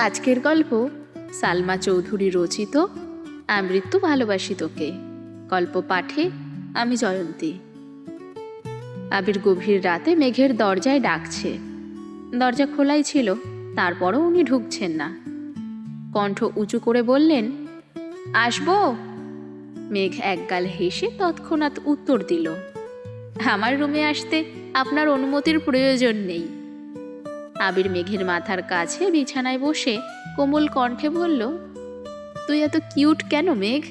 আজকের গল্প সালমা চৌধুরী রচিত আমৃত্যু ভালোবাসি তোকে। গল্প পাঠে আমি জয়ন্তী। আবির গভীর রাতে মেঘের দরজায় ডাকছে। দরজা খোলাই ছিল, তারপরও উনি ঢুকছেন না। কণ্ঠ উঁচু করে বললেন, আসবো? মেঘ একগাল হেসে তৎক্ষণাৎ উত্তর দিল, আমার রুমে আসতে আপনার অনুমতির প্রয়োজন নেই। আবির মেঘের মাথার কাছে বিছানায় বসে কোমল কণ্ঠে বলল, তুই এত কিউট কেন মেঘ?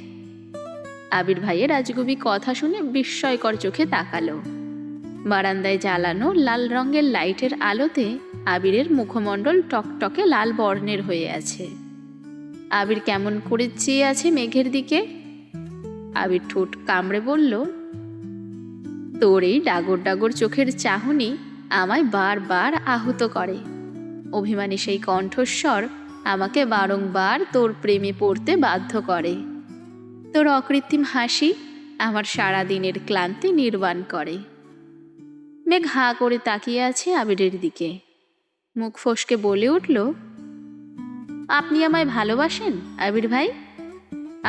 আবির ভাইয়ের আজগুবি কথা শুনে বিস্ময়কর চোখে তাকালো। বারান্দায় জ্বালানো লাল রঙের লাইটের আলোতে আবিরের মুখমণ্ডল টকটকে লাল বর্ণের হয়ে আছে। আবির কেমন করে চেয়ে আছে মেঘের দিকে। আবির ঠোঁট কামড়ে বলল, তোর এই ডাগর ডাগর চোখের চাহনি আমায় বারবার আহত করে। অভিমানী সেই কণ্ঠস্বর আমাকে বারংবার তোর প্রেমে পড়তে বাধ্য করে। তোর অকৃত্রিম হাসি আমার সারা দিনের ক্লান্তি নির্বাণ করে। মেঘ হাঁ করে তাকিয়ে আছে আবিরের দিকে। মুখ ফসকে বলে উঠল, আপনি আমায় ভালোবাসেন আবির ভাই?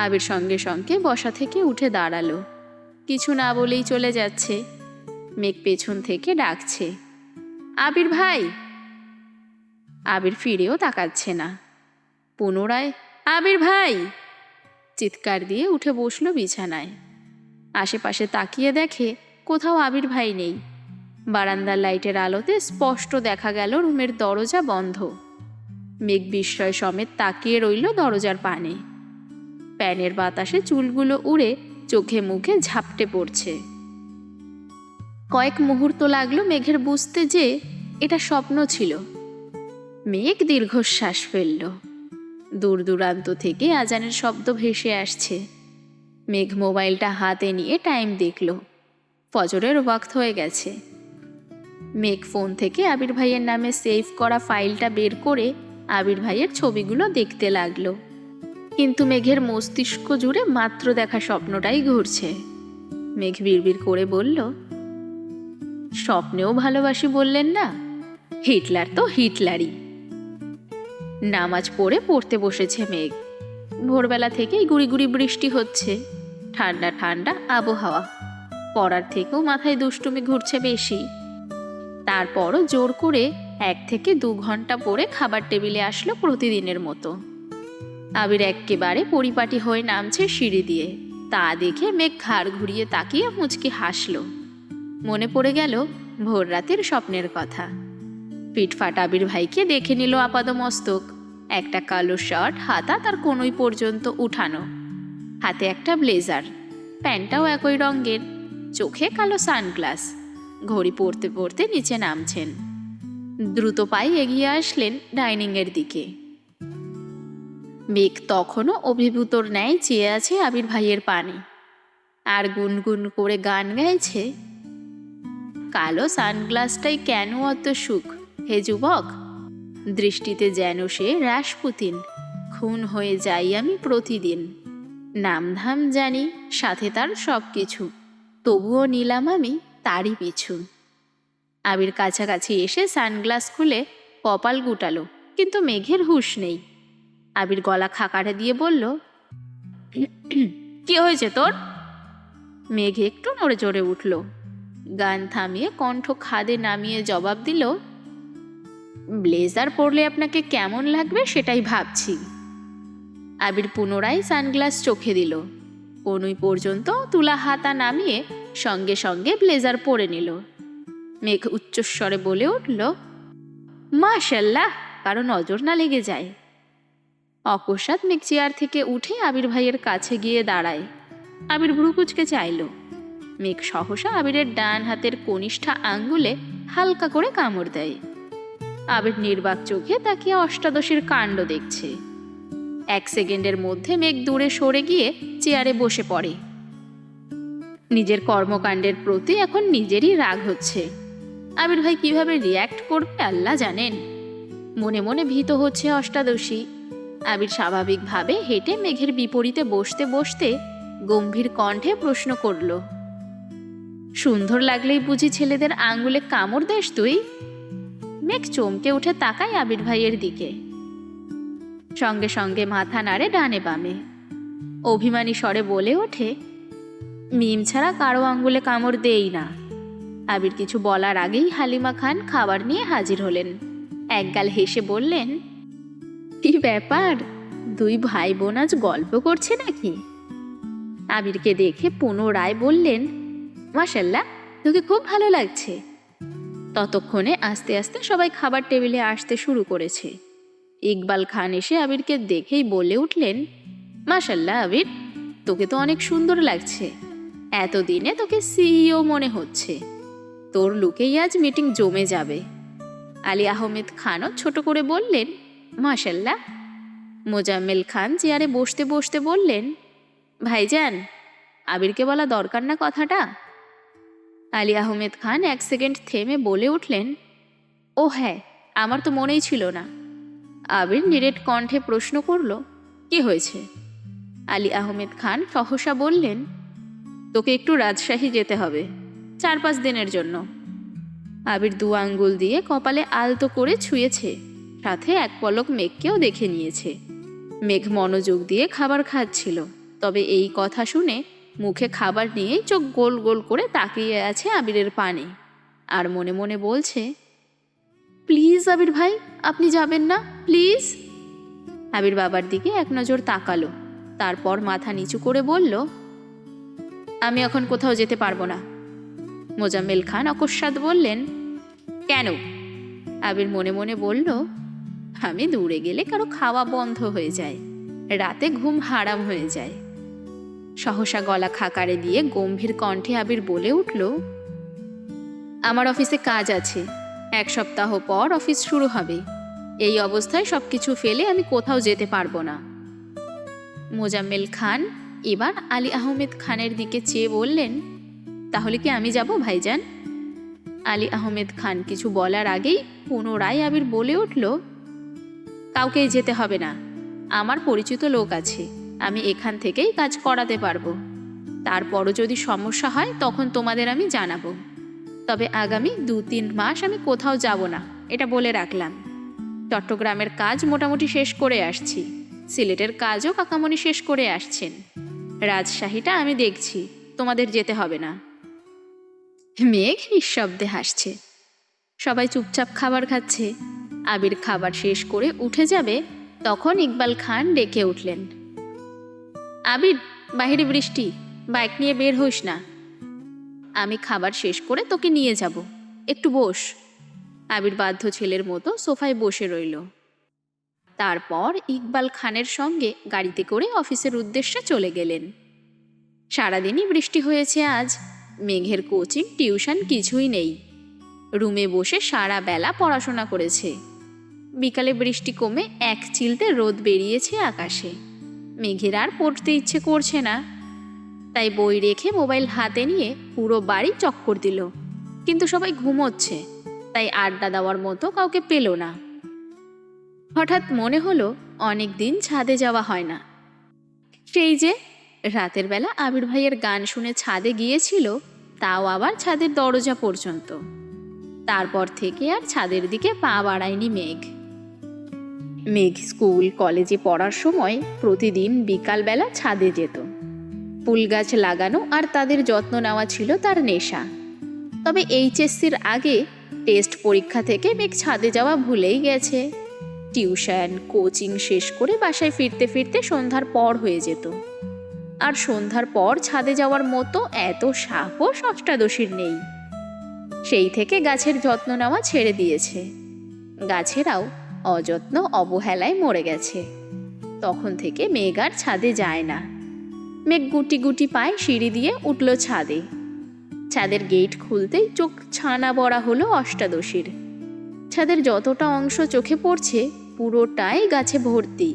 আবির সঙ্গে সঙ্গে বসা থেকে উঠে দাঁড়ালো। কিছু না বলেই চলে যাচ্ছে। মেঘ পেছন থেকে ডাকছে, আবির ভাই। আবির ফিরেও তাকাচ্ছে না। পুনরায় আবির ভাই চিৎকার দিয়ে উঠে বসলো বিছানায়। আশেপাশে তাকিয়ে দেখে কোথাও আবির ভাই নেই। বারান্দার লাইটের আলোতে স্পষ্ট দেখা গেল রুমের দরজা বন্ধ। মেঘ বিস্ময় সমেত তাকিয়ে রইল দরজার পানে। প্যানের বাতাসে চুলগুলো উড়ে চোখে মুখে ঝাপটে পড়ছে। কয়েক মুহূর্ত লাগলো মেঘের বুঝতে যে এটা স্বপ্ন ছিল। মেঘ দীর্ঘশ্বাস ফেলল। দূর দূরান্ত থেকে আজানের শব্দ ভেসে আসছে। মেঘ মোবাইলটা হাতে নিয়ে টাইম দেখল। ফজরের ওয়াক্ত হয়ে গেছে। মেঘ ফোন থেকে আবির ভাইয়ের নামে সেভ করা ফাইলটা বের করে আবির ভাইয়ের ছবিগুলো দেখতে লাগলো। কিন্তু মেঘের মস্তিষ্ক জুড়ে মাত্র দেখা স্বপ্নটাই ঘুরছে। মেঘ বিড়বিড় করে বলল, স্বপ্নেও ভালোবাসি বললেন না? হিটলার তো হিটলারই। নামাজ পড়তে বসেছে মেঘ। ভোরবেলা থেকেই গুড়ি গুড়ি বৃষ্টি হচ্ছে। ঠান্ডা ঠান্ডা আবহাওয়া। পড়ার থেকেও মাথায় দুষ্টুমি ঘুরছে বেশি। তারপরও জোর করে 1 থেকে 2 ঘন্টা পরে খাবার টেবিলে আসলো প্রতিদিনের মতো। আবির একেবারে পরিপাটি হয়ে নামছে সিঁড়ি দিয়ে। তা দেখে মেঘ ঘাড় ঘুরিয়ে তাকিয়ে মুচকি হাসল। মনে পড়ে গেল ভোর রাতের স্বপ্নের কথা। ফিটফাট আবির ভাইকে দেখে নিল আপাদমস্তক। একটা কালো শার্ট, হাতা তার কোনোই পর্যন্ত উঠানো, হাতে একটা ব্লেজার, প্যান্টটাও একই রঙের, চোখে কালো সানগ্লাস। ঘড়ি পড়তে পড়তে নিচে নামছেন। দ্রুত পায়ে এগিয়ে আসলেন ডাইনিংয়ের দিকে। মেঘ তখনও অভিভূতর ন্যায় চেয়ে আছে আবির ভাইয়ের পানে। আর গুনগুন করে গান গাইছে, কালো সানগ্লাসটাই কেন অত সুখ হে যুবক, দৃষ্টিতে যেন সে রাসপুতিন, খুন হয়ে যাই আমি প্রতিদিন। নামধাম জানি সাথে তার সব কিছু, তবুও নিলাম আমি তারই পিছু। আবির কাছাকাছি এসে সানগ্লাস খুলে কপাল গুটালো, কিন্তু মেঘের হুঁশ নেই। আবির গলা খাকারে দিয়ে বলল, কি হয়েছে তোর? মেঘ একটু নড়ে চড়ে উঠল। গান থামিয়ে কণ্ঠ খাদে নামিয়ে জবাব দিল, ব্লেজার পরলে আপনাকে কেমন লাগবে সেটাই ভাবছি। আবির পুনরায় সানগ্লাস চোখে দিল। কনুই পর্যন্ত তুলা হাতা নামিয়ে সঙ্গে সঙ্গে ব্লেজার পরে নিল। মেঘ উচ্চস্বরে বলে উঠল, মাশাল্লাহ, কারো নজর না লেগে যায়। অকস্মাৎ মেঘ চেয়ার থেকে উঠে আবির ভাইয়ের কাছে গিয়ে দাঁড়ায়। আবির ভ্রু কুঁচকে চাইল। মেঘ সহসা আবিরের ডান হাতের কনিষ্ঠা আঙ্গুলে হালকা করে কামড় দেয়। আবির নির্বাক চোখে তাকিয়ে অষ্টাদশীর কাণ্ড দেখছে। 1 সেকেন্ডের মধ্যে মেঘ দূরে সরে গিয়ে চেয়ারে বসে পড়ে। নিজের কর্মকাণ্ডের প্রতি এখন নিজেরই রাগ হচ্ছে। আবির ভাই কিভাবে রিয়্যাক্ট করবে আল্লাহ জানেন। মনে মনে ভীত হচ্ছে অষ্টাদশী। আবির স্বাভাবিকভাবে হেঁটে মেঘের বিপরীতে বসতে বসতে গম্ভীর কণ্ঠে প্রশ্ন করল, সুন্দর লাগলেই বুঝি ছেলেদের আঙ্গুলে কামড় দেস তুই? মেঘ চমকে উঠে তাকায় আবির ভাইয়ের দিকে। সঙ্গে সঙ্গে মাথা নাড়ে ডানে বামে। অভিমানী স্বরে বলে ওঠে, মিম ছাড়া কারো আঙ্গুলে কামড় দেই না। আবির কিছু বলার আগেই হালিমা খান খাবার নিয়ে হাজির হলেন। একগাল হেসে বললেন, কি ব্যাপার, দুই ভাই বোন আজ গল্প করছে নাকি? আবিরকে দেখে পুনরায় বললেন, মাশাল্লাহ, তোকে খুব ভালো লাগছে। ততক্ষণে আস্তে আস্তে সবাই খাবার টেবিলে আসতে শুরু করেছে। ইকবাল খান এসে আবিরকে দেখেই বলে উঠলেন, মাশাল্লাহ আবির, তোকে তো অনেক সুন্দর লাগছে। এতদিনে তোকে সিইও মনে হচ্ছে। তোর লুকেই আজ মিটিং জমে যাবে। আলী আহমেদ খানও ছোট করে বললেন, মাশাল্লাহ। মোজাম্মেল খান চেয়ারে বসতে বসতে বললেন, ভাইজান, আবিরকে বলা দরকার না কথাটা? আলী আহমেদ খান এক সেকেন্ড থেমে বলে উঠলেন, ও হ্যাঁ, আমার তো মনেই ছিল না। আবির নিরেট কণ্ঠে প্রশ্ন করল, কি হয়েছে? আলী আহমেদ খান সহসা বললেন, তোকে একটু রাজশাহী যেতে হবে 4-5 দিনের জন্য। আবির 2 আঙ্গুল দিয়ে কপালে আলতো করে ছুঁয়েছে, সাথে এক পলক মেঘকেও দেখে নিয়েছে। মেঘ মনোযোগ দিয়ে খাবার খাচ্ছিল, তবে এই কথা শুনে মুখে খাবার নিয়েই চোখ গোল গোল করে তাকিয়ে আছে আবিরের পানে, আর মনে মনে বলছে, প্লিজ আবির ভাই, আপনি যাবেন না, প্লিজ। আবির বাবার দিকে এক নজর তাকালো, তারপর মাথা নিচু করে বলল, আমি এখন কোথাও যেতে পারবো না। মোজাম্মেল খান অকস্মাৎ বললেন, কেন? আবির মনে মনে বলল, আমি দূরে গেলে কারো খাওয়া বন্ধ হয়ে যায়, রাতে ঘুম হারাম হয়ে যায়। সহসা গলা খাকারে দিয়ে গম্ভীর কণ্ঠে আবির বলে উঠল, আমার অফিসে কাজ আছে, 1 সপ্তাহ পর অফিস শুরু হবে। এই অবস্থায় সবকিছু ফেলে আমি কোথাও যেতে পারবো না। মোজাম্মেল খান এবার আলী আহমেদ খানের দিকে চেয়ে বললেন, তাহলে কি আমি যাব ভাইজান? আলী আহমেদ খান কিছু বলার আগেই পুনরায় আবির বলে উঠল, কাউকেই যেতে হবে না, আমার পরিচিত লোক আছে, আমি এখান থেকেই কাজ করাতে পারবো। তারপরও যদি সমস্যা হয় তখন তোমাদের আমি জানাবো। তবে আগামী 2-3 মাস আমি কোথাও যাব না, এটা বলে রাখলাম। চট্টগ্রামের কাজ মোটামুটি শেষ করে আসছি, সিলেটের কাজও কাকামণি শেষ করে আসছেন, রাজশাহীটা আমি দেখছি, তোমাদের যেতে হবে না। মেঘ নিঃশব্দে হাসছে। সবাই চুপচাপ খাবার খাচ্ছে। আবির খাবার শেষ করে উঠে যাবে, তখন ইকবাল খান ডেকে উঠলেন, আবির, বাহিরে বৃষ্টি, বাইক নিয়ে বের হইস না। আমি খাবার শেষ করে তোকে নিয়ে যাব, একটু বস। আবির বাধ্য ছেলের মতো সোফায় বসে রইল। তারপর ইকবাল খানের সঙ্গে গাড়িতে করে অফিসের উদ্দেশ্যে চলে গেলেন। সারাদিনই বৃষ্টি হয়েছে আজ। মেঘের কোচিং টিউশন কিছুই নেই। রুমে বসে সারা বেলা পড়াশোনা করেছে। বিকালে বৃষ্টি কমে এক চিলতে রোদ বেরিয়েছে আকাশে। মেঘের আর পড়তে ইচ্ছে করছে না, তাই বই রেখে মোবাইল হাতে নিয়ে পুরো বাড়ি চক্কর দিল। কিন্তু সবাই ঘুমোচ্ছে, তাই আড্ডা দেওয়ার মতো কাউকে পেল না। হঠাৎ মনে হলো অনেক দিন ছাদে যাওয়া হয় না। সেই যে রাতের বেলা আবির ভাইয়ের গান শুনে ছাদে গিয়েছিল, তাও আবার ছাদের দরজা পর্যন্ত। তারপর থেকে আর ছাদের দিকে পা বাড়ায়নি মেঘ। মেঘ স্কুল কলেজে পড়ার সময় প্রতিদিন বিকালবেলা ছাদে যেত। ফুল গাছ লাগানো আর তাদের যত্ন নেওয়া ছিল তার নেশা। তবে এইচএসসির আগে টেস্ট পরীক্ষা থেকে মেঘ ছাদে যাওয়া ভুলেই গেছে। টিউশন কোচিং শেষ করে বাসায় ফিরতে ফিরতে সন্ধ্যার পর হয়ে যেত। আর সন্ধ্যার পর ছাদে যাওয়ার মতো এত সাহস অষ্টাদশীর নেই। সেই থেকে গাছের যত্ন নেওয়া ছেড়ে দিয়েছে। গাছেরাও অযত্ন অবহেলায় মরে গেছে। তখন থেকে মেঘ আর ছাদে যায় না। মেঘ গুটি গুটি পায়ে সিঁড়ি দিয়ে উঠল ছাদে। ছাদের গেট খুলতেই চোখ ছানা বড়া হলো অষ্টাদশীর। ছাদের যতটা অংশ চোখে পড়ছে পুরোটাই গাছে ভর্তি।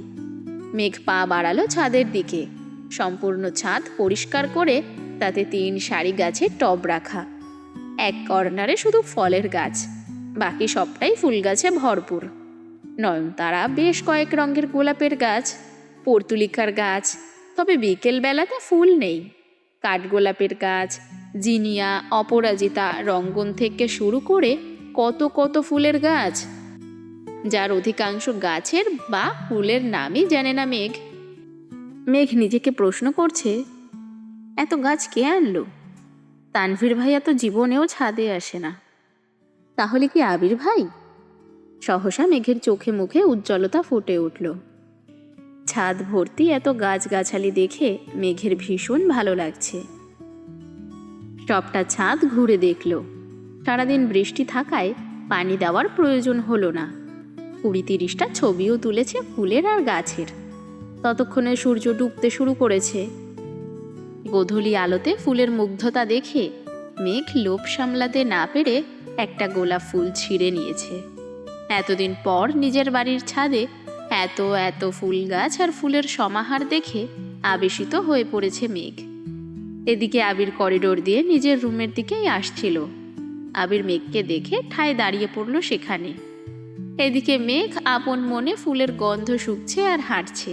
মেঘ পা বাড়ালো ছাদের দিকে। সম্পূর্ণ ছাদ পরিষ্কার করে তাতে 3 সারি গাছের টব রাখা। এক কর্নারে শুধু ফলের গাছ, বাকি সবটাই ফুল গাছে ভরপুর। নয়নতারা, বেশ কয়েক রঙের গোলাপের গাছ, পর্তুলিকার গাছ, তবে বিকেল বেলাতে ফুল নেই। কাঠগোলাপের গাছ, জিনিয়া, অপরাজিতা, রঙ্গন থেকে শুরু করে কত কত ফুলের গাছ। যার অধিকাংশ গাছের বা ফুলের নামই জানে না মেঘ। মেঘ নিজেকে প্রশ্ন করছে, এত গাছ কে আনলো? তানভীর ভাইয়া তো জীবনেও ছাদে আসে না। তাহলে কি আবির ভাই? সহসা মেঘের চোখে মুখে উজ্জ্বলতা ফুটে উঠল। ছাদ ভর্তি এত গাছগাছালি দেখে মেঘের ভীষণ ভালো লাগছে। সবটা ছাদ ঘুরে দেখল। সারাদিন বৃষ্টি থাকায় পানি দেওয়ার প্রয়োজন হলো না। 20-30টা ছবিও তুলেছে ফুলের আর গাছের। ততক্ষণে সূর্য ডুবতে শুরু করেছে। গোধূলি আলোতে ফুলের মুগ্ধতা দেখে মেঘ লোভ সামলাতে না পেরে একটা গোলাপ ফুল ছিঁড়ে নিয়েছে। এতদিন পর নিজের বাড়ির ছাদে এত এত ফুল গাছ আর ফুলের সমাহার দেখে আবেশিত হয়ে পড়েছে মেঘ। এদিকে আবির করিডোর দিয়ে নিজের রুমের দিকেই আসছিল। আবির মেঘকে দেখে ঠায় দাঁড়িয়ে পড়ল সেখানে। এদিকে মেঘ আপন মনে ফুলের গন্ধ শুকছে আর হাঁটছে।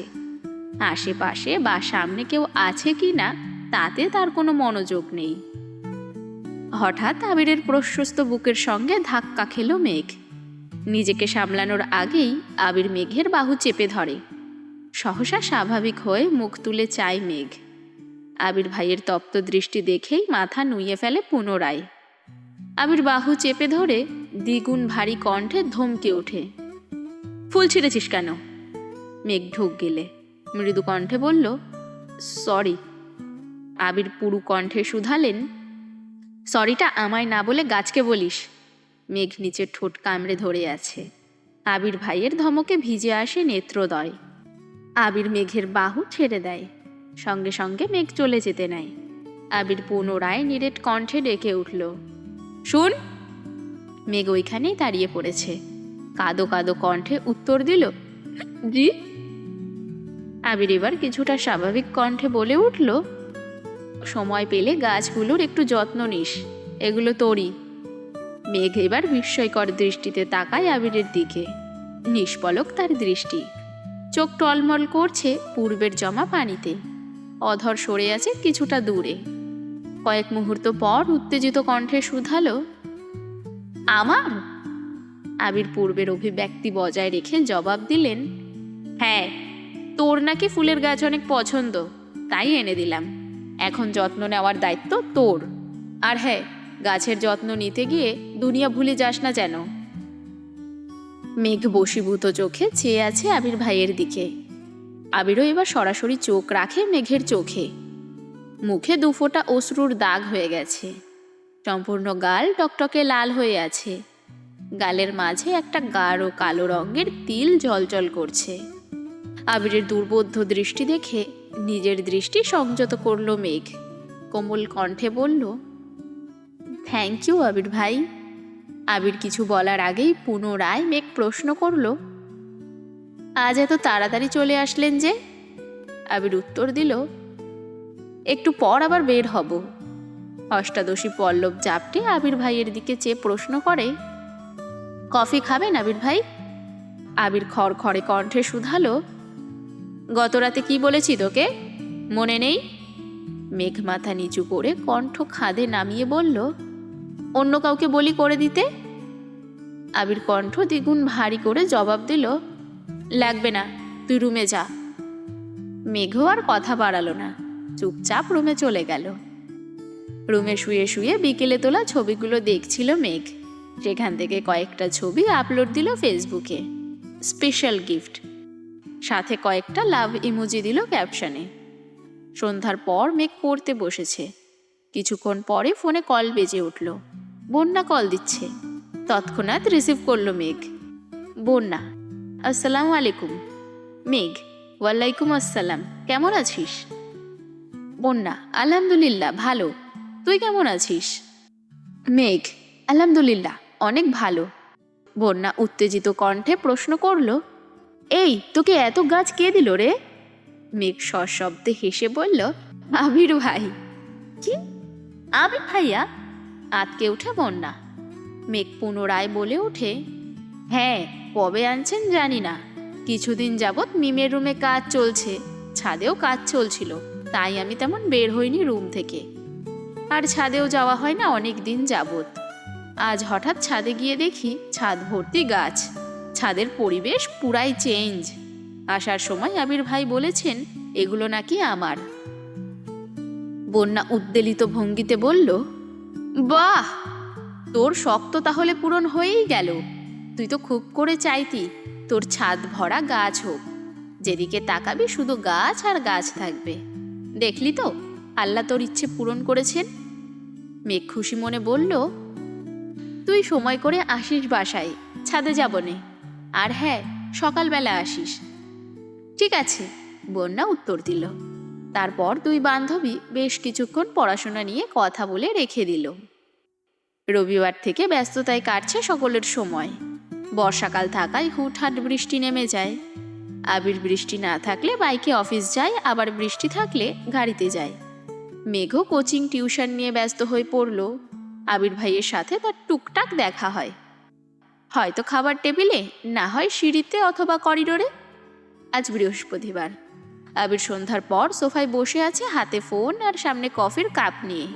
আশেপাশে বা সামনে কেউ আছে কি না তাতে তার কোনো মনোযোগ নেই। হঠাৎ আবিরের প্রশস্ত বুকের সঙ্গে ধাক্কা খেল মেঘ। নিজেকে সামলানোর আগেই আবির মেঘের বাহু চেপে ধরে। সহসা স্বাভাবিক হয়ে মুখ তুলে চায় মেঘ। আবির ভাইয়ের তপ্ত দৃষ্টি দেখেই মাথা নুইয়ে ফেলে পুনরায়। আবির বাহু চেপে ধরে দ্বিগুণ ভারী কণ্ঠে ধমকে ওঠে, ফুল ছিঁড়েছিস কেন? মেঘ ঢোক গেলে মৃদু কণ্ঠে বলল, সরি। আবির পুরু কণ্ঠে শুধালেন, সরিটা আমায় না বলে গাছকে বলিস। মেঘ নিচের ঠোঁট কামড়ে ধরে আছে। আবির ভাইয়ের ধমকে ভিজে আসে নেত্রদয়। আবির মেঘের বাহু ছেড়ে দেয়। সঙ্গে সঙ্গে মেঘ চলে যেতে নেয়। আবির পুনরায় নিরেট কণ্ঠে ডেকে উঠল, শুন। মেঘ ওইখানেই দাঁড়িয়ে পড়েছে। কাদো কাদো কণ্ঠে উত্তর দিল, জি। আবির এবার কিছুটা স্বাভাবিক কণ্ঠে বলে উঠল, সময় পেলে গাছগুলোর একটু যত্ন নিস, এগুলো তোরই। মেঘ এবার বিস্ময়কর দৃষ্টিতে তাকায় আবিরের দিকে। নিষ্পলক তার দৃষ্টি, চোখ টলমল করছে পূর্বের জমা পানিতে। অধর সরে আছে কিছুটা দূরে। কয়েক মুহূর্ত পর উত্তেজিত কণ্ঠে শুধালো, আমার? আবির পূর্বের অভিব্যক্তি বজায় রেখে জবাব দিলেন, হ্যাঁ, তোর নাকি ফুলের গাছ অনেক পছন্দ, তাই এনে দিলাম। এখন যত্ন নেওয়ার দায়িত্ব তোর। আর হ্যাঁ, গাছের যত্ন নিতে গিয়ে দুনিয়া ভুলে যাস না যেন। মেঘ বশীভূত চোখে চেয়ে আছে আবির ভাইয়ের দিকে। আবিরও এবার সরাসরি চোখ রাখে মেঘের চোখে। মুখে দুফোঁটা অশ্রুর দাগ হয়ে গেছে। সম্পূর্ণ গাল টকটকে লাল হয়ে আছে। গালের মাঝে একটা গাঢ় কালো রঙের তিল জ্বলজ্বল করছে। আবিরের দুর্বোধ্য দৃষ্টি দেখে নিজের দৃষ্টি সংযত করল মেঘ। কোমল কণ্ঠে বলল, থ্যাংক ইউ আবির ভাই। আবির কিছু বলার আগেই পুনরায় মেঘ প্রশ্ন করল, আজ এত তাড়াতাড়ি চলে আসলেন যে? আবির উত্তর দিল, একটু পর আবার বের হব। অষ্টাদশী পল্লব জাপটে আবির ভাইয়ের দিকে চেয়ে প্রশ্ন করে, কফি খাবেন আবির ভাই? আবির খড়খড়ে কণ্ঠে শুধালো, গতরাতে কি বলেছি তোকে, মনে নেই? মেঘ মাথা নিচু করে কণ্ঠ খাদে নামিয়ে বলল, অন্য কাউকে বলি করে দিতে। আবির কণ্ঠ দ্বিগুণ ভারী করে জবাব দিল, লাগবে না, তুই রুমে যা। মেঘও আর কথা বাড়ালো না, চুপচাপ রুমে চলে গেল। রুমে শুয়ে শুয়ে বিকেলে তোলা ছবিগুলো দেখছিল মেঘ। সেখান থেকে কয়েকটা ছবি আপলোড দিল ফেসবুকে, স্পেশাল গিফট। সাথে কয়েকটা লাভ ইমোজি দিল ক্যাপশনে। সন্ধ্যার পর মেঘ পড়তে বসেছে। কিছুক্ষণ পরে ফোনে কল বেজে উঠল। বন্যা কল দিচ্ছে। তৎক্ষণাৎ রিসিভ করল মেঘ। বন্যা, আসসালামু আলাইকুম। মেঘ, ওয়ালাইকুম আসসালাম, কেমন আছিস? বন্যা, আলহামদুলিল্লাহ ভালো, তুই কেমন আছিস? মেঘ, আলহামদুলিল্লাহ অনেক ভালো। বন্যা উত্তেজিত কণ্ঠে প্রশ্ন করল, এই তোকে এত গাছ কে দিল রে? মেঘ সশব্দে হেসে বলল, আবির ভাই। কি, আবির ভাইয়া? আতকে উঠে বন্যা। মেঘ পুনরায় বলে ওঠে, হ্যাঁ, কবে আনছেন জানি না। কিছুদিন যাবৎ মিমের রুমে কাজ চলছে, ছাদেও কাজ চলছিল, তাই আমি তেমন বের হইনি রুম থেকে। আর ছাদেও যাওয়া হয় না অনেক দিন যাবৎ। আজ হঠাৎ ছাদে গিয়ে দেখি ছাদ ভর্তি গাছ। ছাদের পরিবেশ পুরাই চেঞ্জ। আসার সময় আবির ভাই বলেছেন এগুলো নাকি আমার। বন্যা উদ্বেলিত ভঙ্গিতে বলল, বাহ, তোর শখ তো তাহলে পূরণ হয়েই গেল। তুই তো খুব করে চাইতি তোর ছাদ ভরা গাছ হোক, যেদিকে তাকাবি শুধু গাছ আর গাছ থাকবে। দেখলি তো, আল্লাহ তোর ইচ্ছে পূরণ করেছেন। মেঘ খুশি মনে বলল, তুই সময় করে আসিস বাসায়, ছাদে যাব নে। আর হ্যাঁ, সকালবেলা আসিস। ঠিক আছে, বন্যা উত্তর দিল। তারপর দুই বান্ধবী বেশ কিছুক্ষণ পড়াশোনা নিয়ে কথা বলে রেখে দিল। রবিবার থেকে ব্যস্ততায় কাটছে সকলের সময়। বর্ষাকাল থাকায় হুটহাট বৃষ্টি নেমে যায়। আবির বৃষ্টি না থাকলে বাইকে অফিস যায়, আবার বৃষ্টি থাকলে গাড়িতে যায়। মেঘও কোচিং টিউশন নিয়ে ব্যস্ত হয়ে পড়ল। আবির ভাইয়ের সাথে তার টুকটাক দেখা হয়, হয়তো খাবার টেবিলে, না হয় সিঁড়িতে অথবা করিডোরে। আজ বৃহস্পতিবার। আবির সন্ধ্যার পর সোফায় বসে আছে, হাতে ফোন আর সামনে কফির কাপ নিয়ে।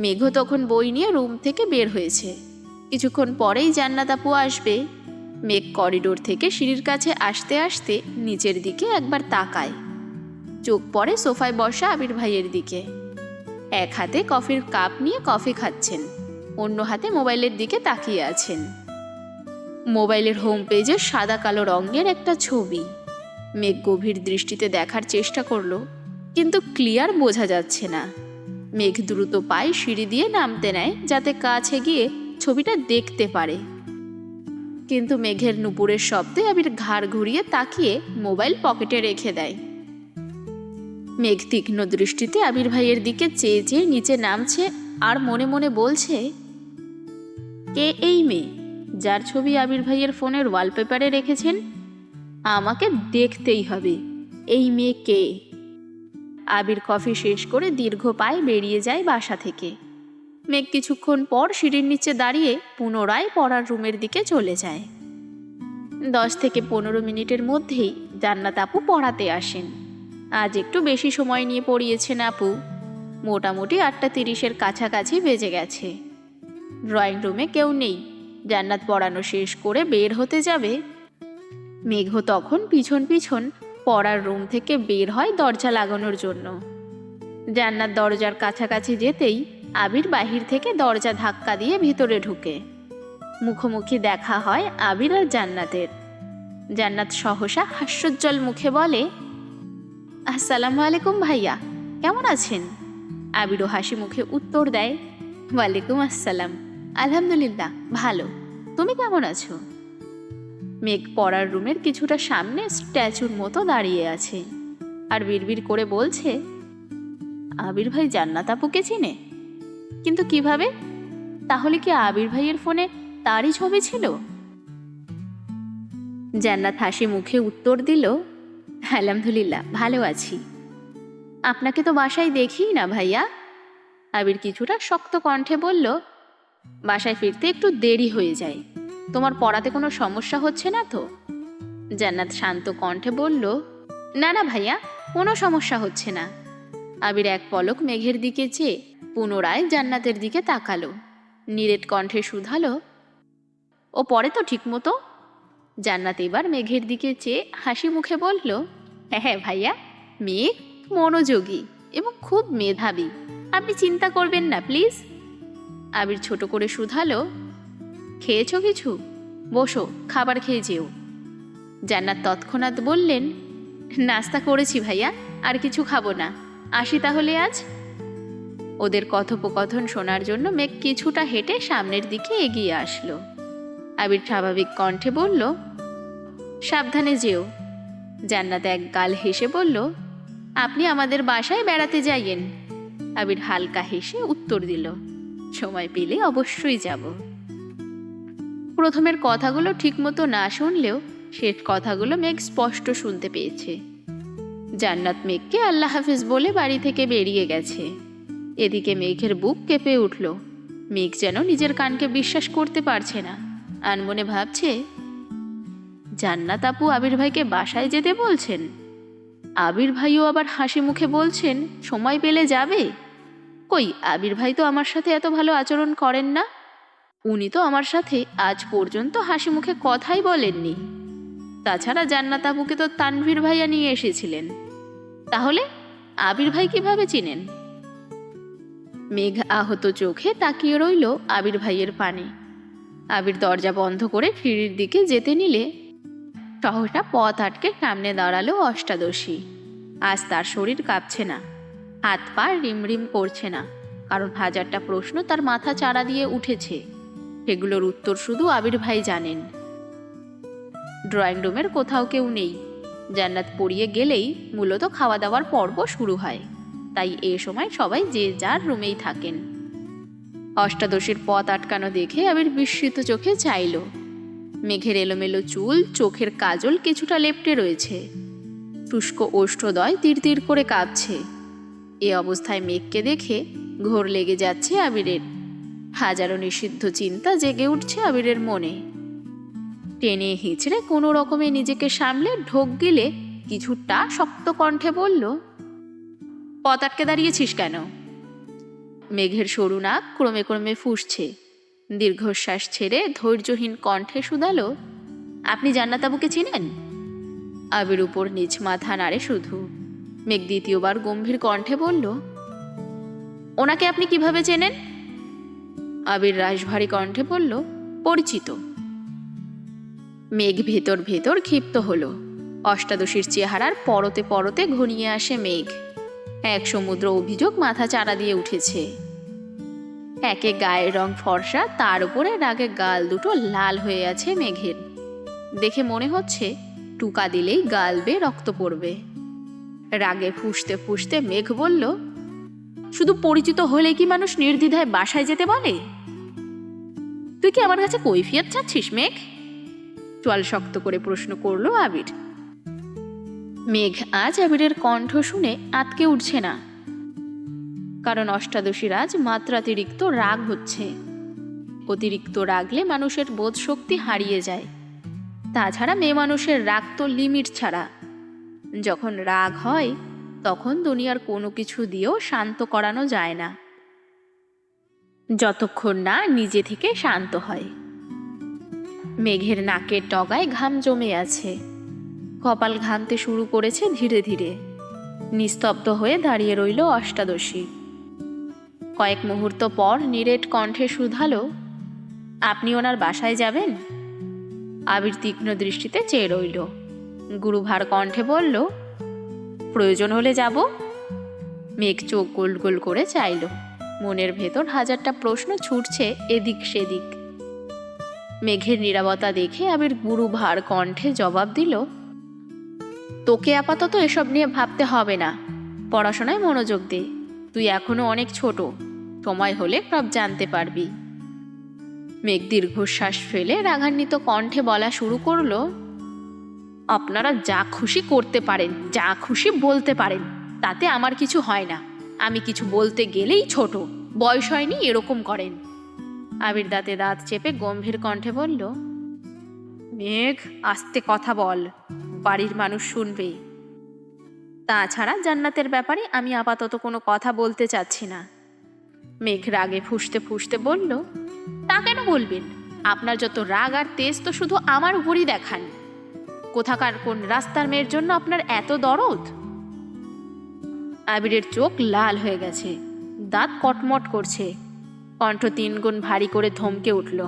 মেঘ তখন বই নিয়ে রুম থেকে বের হয়েছে। কিছুক্ষণ পরেই জান্নাত আপু আসবে। মেঘ করিডোর থেকে সিঁড়ির কাছে আসতে আসতে নিচের দিকে একবার তাকায়। চোখ পড়ে সোফায় বসা আবির ভাইয়ের দিকে। এক হাতে কফির কাপ নিয়ে কফি খাচ্ছেন, অন্য হাতে মোবাইলের দিকে তাকিয়ে আছেন। মোবাইলের হোম পেজে সাদা কালো রঙের একটা ছবি। মেঘ গভীর দৃষ্টিতে দেখার চেষ্টা করলো, কিন্তু ক্লিয়ার বোঝা যাচ্ছে না। মেঘ দ্রুত পায়ে সিঁড়ি দিয়ে নামতে নেয়, যাতে কাছে গিয়ে ছবিটা দেখতে পারে। কিন্তু মেঘের নুপুরের শব্দে আবির ঘাড় ঘুরিয়ে তাকিয়ে মোবাইল পকেটে রেখে দেয়। মেঘ তীক্ষ্ণ দৃষ্টিতে আবির ভাইয়ের দিকে চেয়ে চেয়ে নিচে নামছে, আর মনে মনে বলছে, কে এই মেয়ে যার ছবি আবির ভাইয়ের ফোনের ওয়ালপেপারে রেখেছেন? আমাকে দেখতেই হবে এই মেয়ে কে। আবির কফি শেষ করে দীর্ঘ পায়ে বেরিয়ে যায় বাসা থেকে। মেঘ কিছুক্ষণ পর সিঁড়ির নিচে দাঁড়িয়ে পুনরায় পড়ার রুমের দিকে চলে যায়। 10 থেকে 15 মিনিটের মধ্যেই জান্নাত আপু পড়াতে আসেন। আজ একটু বেশি সময় নিয়ে পড়িয়েছেন আপু। মোটামুটি 8:30-এর কাছাকাছি বেজে গেছে। ড্রয়িং রুমে কেউ নেই। জান্নাত পড়ানো শেষ করে বের হতে যাবে। মেঘ তখন পিছন পিছন পড়ার রুম থেকে বের হয় দরজা লাগানোর জন্য। জান্নাত দরজার কাছাকাছি যেতেই আবির বাহির থেকে দরজা ধাক্কা দিয়ে ভিতরে ঢুকে। মুখোমুখি দেখা হয় আবির আর জান্নাতের। জান্নাত সহসা হাস্যোজ্জ্বল মুখে বলে, আসসালামু আলাইকুম ভাইয়া, কেমন আছেন? আবিরও হাসি মুখে উত্তর দেয়, ওয়ালাইকুম আসসালাম, আলহামদুলিল্লাহ ভালো, তুমি কেমন আছো? মেঘ পড়ার রুমের কিছুটা সামনে স্ট্যাচুর মতো দাঁড়িয়ে আছে আর বিড়বিড় করে বলছে, আবির ভাই জান্নাত আপুকে চিনে? কিন্তু কিভাবে? তাহলে কি আবির ভাইয়ের ফোনে তারই ছবি ছিল? জান্নাত হাসি মুখে উত্তর দিল, আলহামদুলিল্লাহ ভালো আছি। আপনাকে তো বাসায় দেখিই না ভাইয়া। আবির কিছুটা শক্ত কণ্ঠে বলল, বাসায় ফিরতে একটু দেরি হয়ে যায়। তোমার পড়াতে কোনো সমস্যা হচ্ছে না তো? জান্নাত শান্ত কণ্ঠে বলল, না না ভাইয়া, কোনো সমস্যা হচ্ছে না। আবির এক পলক মেঘের দিকে চেয়ে পুনরায় জান্নাতের দিকে তাকালো। নিরেট কণ্ঠে শুধালো, ও পড়ে তো ঠিক মতো? জান্নাত এবার মেঘের দিকে চেয়ে হাসি মুখে বলল, হ্যাঁ হ্যাঁ ভাইয়া, মেঘ মনোযোগী এবং খুব মেধাবী, আপনি চিন্তা করবেন না প্লিজ। আবির ছোট করে শুধালো, খেয়েছো কিছু? বসো, খাবার খেয়ে যেও। জান্নাত তৎক্ষণাৎ বললেন, নাস্তা করেছি ভাইয়া, আর কিছু খাবো না, আসি তাহলে আজ। ওদের কথোপকথন শোনার জন্য মেঘ কিছুটা হেঁটে সামনের দিকে এগিয়ে আসলো। আবির স্বাভাবিক কণ্ঠে বলল, সাবধানে যেও। জান্নাত এক গাল হেসে বলল, আপনি আমাদের বাসায় বেড়াতে যাইয়েন। আবির হালকা হেসে উত্তর দিল, সময় পেলে অবশ্যই যাব। প্রথমের কথাগুলো ঠিকমতো না শুনলেও শেষ কথাগুলো মেঘ স্পষ্ট শুনতে পেয়েছে। জান্নাত মেঘকে আল্লাহ হাফিজ বলে বাড়ি থেকে বেরিয়ে গেছে। এদিকে মেঘের বুক কেঁপে উঠল। মেঘ যেন নিজের কানকে বিশ্বাস করতে পারছে না। আনমনে ভাবছে, জান্নাত আপু আবির ভাইকে বাসায় যেতে বলছেন। আবির ভাইও আবার হাসি মুখে বলছেন সময় পেলে যাবে। কই, আবির ভাই তো আমার সাথে এত ভালো আচরণ করেন না। উনি তো আমার সাথে আজ পর্যন্ত হাসি মুখে কথাই বলেননি। তাছাড়া জান্নাত আপুকে তো তানভীর ভাইয়া নিয়ে এসেছিলেন। তাহলে আবির ভাই কিভাবে চিনেন? মেঘ আহত চোখে তাকিয়ে রইল আবির ভাইয়ের পানে। আবির দরজা বন্ধ করে সিঁড়ির দিকে যেতে নিলে সহসা পথ আটকে সামনে দাঁড়ালো অষ্টাদশী। আজ তার শরীর কাঁপছে না, হাত পা রিমরিম করছে না, কারণ হাজারটা প্রশ্ন তার মাথা চাড়া দিয়ে উঠেছে। সেগুলোর উত্তর শুধু আবির ভাই জানেন। ড্রয়িং রুমের কোথাও কেউ নেই। জান্নাত পড়িয়ে গেলেই মূলত খাওয়া দাওয়ার পর্ব শুরু হয়, তাই এ সময় সবাই যে যার রুমেই থাকেন। অষ্টাদশীর পথ আটকানো দেখে আবির বিস্মিত চোখে চাইল। মেঘের এলোমেলো চুল, চোখের কাজল কিছুটা লেপ্টে রয়েছে, শুষ্ক ওষ্ঠদয় তীর তীর করে কাঁপছে। এ অবস্থায় মেঘকে দেখে ঘোর লেগে যাচ্ছে আবিরের। হাজারো নিষিদ্ধ চিন্তা জেগে উঠছে আবিরের মনে। টেনে হিঁচড়ে কোনো রকমে নিজেকে সামলে ঢোক গিলে কিছুটা শক্ত কণ্ঠে বলল, পথ আটকে দাঁড়িয়েছিস কেন? মেঘের সরু নাক ক্রমে ক্রমে ফুঁসছে। দীর্ঘশ্বাস ছেড়ে ধৈর্যহীন কণ্ঠে শুধালো, আপনি জান্নাত আবুকে চিনেন? আবির উপর নিচ মাথা নাড়ে শুধু। মেঘ দ্বিতীয়বার গম্ভীর কণ্ঠে বলল, ওনাকে আপনি কিভাবে চেনেন? আবির রাশভারী কণ্ঠে বলল, পরিচিত। মেঘ ভেতর ভেতর ক্ষিপ্ত হলো। অষ্টাদশীর চেহারার পরতে পরতে ঘনিয়ে আসে মেঘ। এক সমুদ্র অভিযোগ মাথা চাড়া দিয়ে উঠেছে। একে গায়ের রং ফর্সা, তার উপরে রাগে গাল দুটো লাল হয়ে আছে মেঘের। দেখে মনে হচ্ছে টুকা দিলেই গাল বেয়ে রক্ত পড়বে। রাগে ফুঁসতে ফুঁসতে মেঘ বলল, শুধু পরিচিত হলে কি মানুষ নির্দ্বিধায় বাসায় যেতে বলে? তুই কি আমার কাছে কৈফিয়ত চাচ্ছিস মেঘ? চোয়াল শক্ত করে প্রশ্ন করলো আবির। মেঘ আজ আবিরের কণ্ঠ শুনে আতকে উঠছে না, কারণ অষ্টাদশীর আজ মাত্রাতিরিক্ত রাগ হচ্ছে। অতিরিক্ত রাগলে মানুষের বোধ শক্তি হারিয়ে যায়। তাছাড়া মেয়ে মানুষের রাগ তো লিমিট ছাড়া। যখন রাগ হয় তখন দুনিয়ার কোনো কিছু দিয়েও শান্ত করানো যায় না, যতক্ষণ না নিজে থেকে শান্ত হয়। মেঘের নাকের ডগায় ঘাম জমে আছে, কপাল ঘামতে শুরু করেছে ধীরে ধীরে। নিস্তব্ধ হয়ে দাঁড়িয়ে রইল অষ্টাদশী। কয়েক মুহূর্ত পর নিরেট কণ্ঠে শুধালো, আপনি ওনার বাসায় যাবেন? আবির তীক্ষ্ণ দৃষ্টিতে চেয়ে রইল। গুরুভার কণ্ঠে বলল, প্রয়োজন হলে যাব। মেঘ চোখ গোল গোল করে চাইল। মনের ভেতর হাজারটা প্রশ্ন ছুটছে এদিক সেদিক। মেঘের নীরবতা দেখে আবির গুরুভার কণ্ঠে জবাব দিল, তোকে আপাতত এসব নিয়ে ভাবতে হবে না, পড়াশোনায় মনোযোগ দে। তুই এখনো অনেক ছোট, সময় হলে সব জানতে পারবি। মেঘ দীর্ঘশ্বাস ফেলে রাগান্বিত কণ্ঠে বলা শুরু করলো, আপনারা যা খুশি করতে পারেন, যা খুশি বলতে পারেন, তাতে আমার কিছু হয় না। আমি কিছু বলতে গেলেই ছোট, বয়স হয়নি এরকম করেন। আবির দাঁতে দাঁত চেপে গম্ভীর কণ্ঠে বলল, মেঘ আস্তে কথা বল, বাড়ির মানুষ শুনবে। তাছাড়া জান্নাতের ব্যাপারে আমি আপাতত কোনো কথা বলতে চাচ্ছি না। মেঘ রাগে ফুঁসতে ফুঁসতে বলল, তা কেন বলবেন? আপনার যত রাগ আর তেজ তো শুধু আমার উপরই দেখান। কোথাকার কোন রাস্তার মেয়ের জন্য আপনার এত দরদ? আবিরের চোখ লাল হয়ে গেছে, দাঁত কটমট করছে, কণ্ঠ 3 গুণ ভারী করে ধমকে উঠল,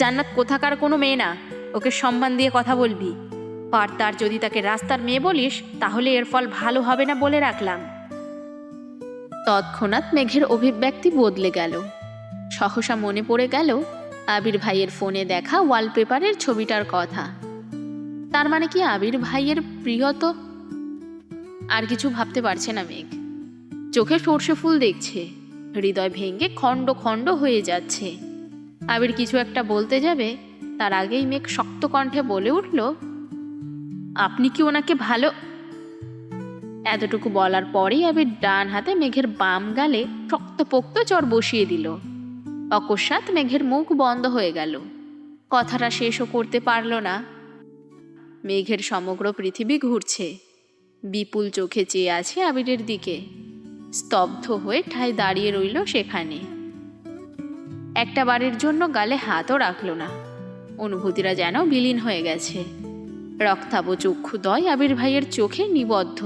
জান্নাত কোথাকার কোনো মেয়ে না, ওকে সম্মান দিয়ে কথা বলবি। আর তার যদি তাকে রাস্তার মেয়ে বলিস তাহলে এর ফল ভালো হবে না বলে রাখলাম। তৎক্ষণাৎ মেঘের অভিব্যক্তি বদলে গেল। সহসা মনে পড়ে গেল আবির ভাইয়ের ফোনে দেখা ওয়ালপেপারের ছবিটার কথা। তার মানে কি আবির ভাইয়ের প্রিয়ত? আর কিছু ভাবতে পারছে না মেঘ। চোখে সর্ষে ফুল দেখছে, হৃদয় ভেঙে খণ্ড খণ্ড হয়ে যাচ্ছে। আবির কিছু একটা বলতে যাবে, তার আগেই মেঘ শক্ত কণ্ঠে বলে উঠল, আপনি কি ওনাকে ভালো? এতটুকু বলার পরেই আবির ডান হাতে মেঘের বাম গালে শক্তপোক্ত চর বসিয়ে দিল। অকস্মাৎ মেঘের মুখ বন্ধ হয়ে গেল, কথাটা শেষও করতে পারল না। মেঘের সমগ্র পৃথিবী ঘুরছে, বিপুল চোখে চেয়ে আছে আবিরের দিকে। স্তব্ধ হয়ে ঠায় দাঁড়িয়ে রইল সেখানে। একটা বারের জন্য গালে হাতও রাখল না। অনুভূতিরা যেন বিলীন হয়ে গেছে। রক্তাভ চক্ষুদ্বয় আবির ভাইয়ের চোখে নিবদ্ধ।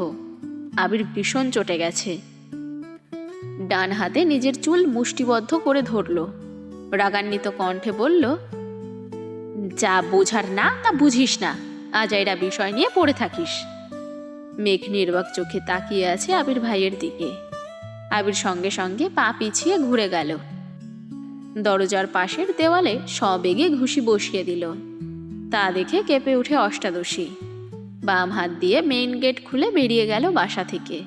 আবির ভীষণ চটে গেছে। ডান হাতে নিজের চুল মুষ্টিবদ্ধ করে ধরল। রাগান্বিত কণ্ঠে বলল, যা বোঝার না তা বুঝিস না, আজাইরা বিষয় নিয়ে পড়ে থাকিস। মেঘ নির্বাক চোখে তাকিয়ে আছে আবির ভাইয়ের দিকে। আবির সঙ্গে সঙ্গে পা পিছিয়ে ঘুরে গেল। দরজার পাশের দেওয়ালে সবেগে ঘুষি বসিয়ে দিল। তা দেখে কেঁপে উঠে অষ্টাদশী। বাম হাত দিয়ে মেইন গেট খুলে বেরিয়ে গেল বাসা থেকে।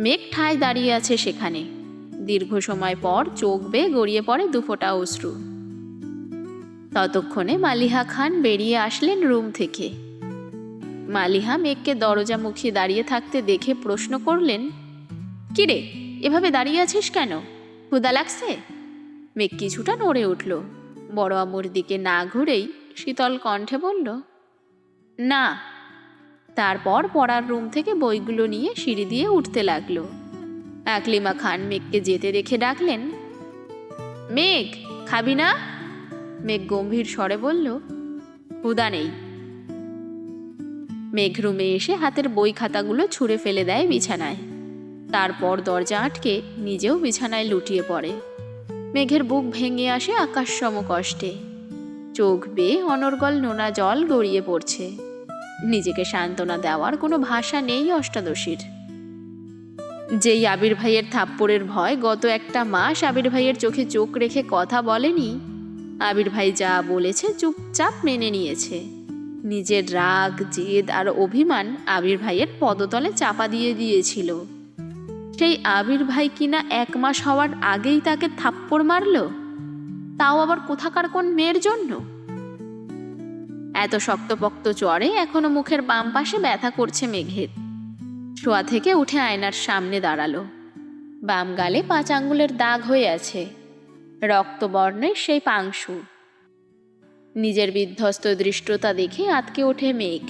মেঘ ঠায় দাঁড়িয়ে আছে সেখানে। দীর্ঘ সময় পর চোখ বেয়ে গড়িয়ে পড়ে দুফোঁটা অশ্রু। ততক্ষণে মালিহা খান বেরিয়ে আসলেন রুম থেকে। মালিহা মেঘকে দরজা মুখী দাঁড়িয়ে থাকতে দেখে প্রশ্ন করলেন, কিরে, এভাবে দাঁড়িয়ে আছিস কেন? ক্ষুধা লাগছে? মেঘ কিছুটা নড়ে উঠল। বড় আম্মুর দিকে না ঘুরেই শীতল কণ্ঠে বলল, না। তারপর পড়ার রুম থেকে বইগুলো নিয়ে সিঁড়ি দিয়ে উঠতে লাগলো। আকলিমা খান মেঘকে যেতে দেখে ডাকলেন, মেঘ, খাবি না? মেঘ গম্ভীর স্বরে বলল, ক্ষুধা নেই। মেঘ রুমে এসে হাতের বই খাতাগুলো ছুঁড়ে ফেলে দেয় বিছানায়। তারপর দরজা আটকে নিজেও বিছানায় লুটিয়ে পড়ে। মেঘের বুক ভেঙে আসে আকাশসম কষ্টে। চোখ বেয়ে অনর্গল নোনা জল গড়িয়ে পড়ছে। নিজেকে সান্ত্বনা দেওয়ার কোনো ভাষা নেই অষ্টাদশীর। যেই আবির ভাইয়ের থাপ্পড়ের ভয় গত একটা মাস আবির ভাইয়ের চোখে চোখ রেখে কথা বলেনি, আবির ভাই যা বলেছে চুপচাপ মেনে নিয়েছে। নিজের রাগ, জেদ আর অভিমান আবির ভাইয়ের পদতলে চাপা দিয়ে দিয়েছিল। সেই আবির ভাই কিনা 1 মাস হওয়ার আগেই তাকে থাপ্পড় মারল, তাও আবার কোথাকার কোন মেয়ের জন্য। এত শক্তপোক্ত জ্বরে এখনো মুখের বাম পাশে ব্যথা করছে মেঘের। শোয়া থেকে উঠে আয়নার সামনে দাঁড়ালো। বাম গালে 5 আঙ্গুলের দাগ হয়ে আছে, রক্তবর্ণের সেই পাংশু। নিজের বিধ্বস্ত দৃষ্টতা দেখে আতকে ওঠে মেঘ।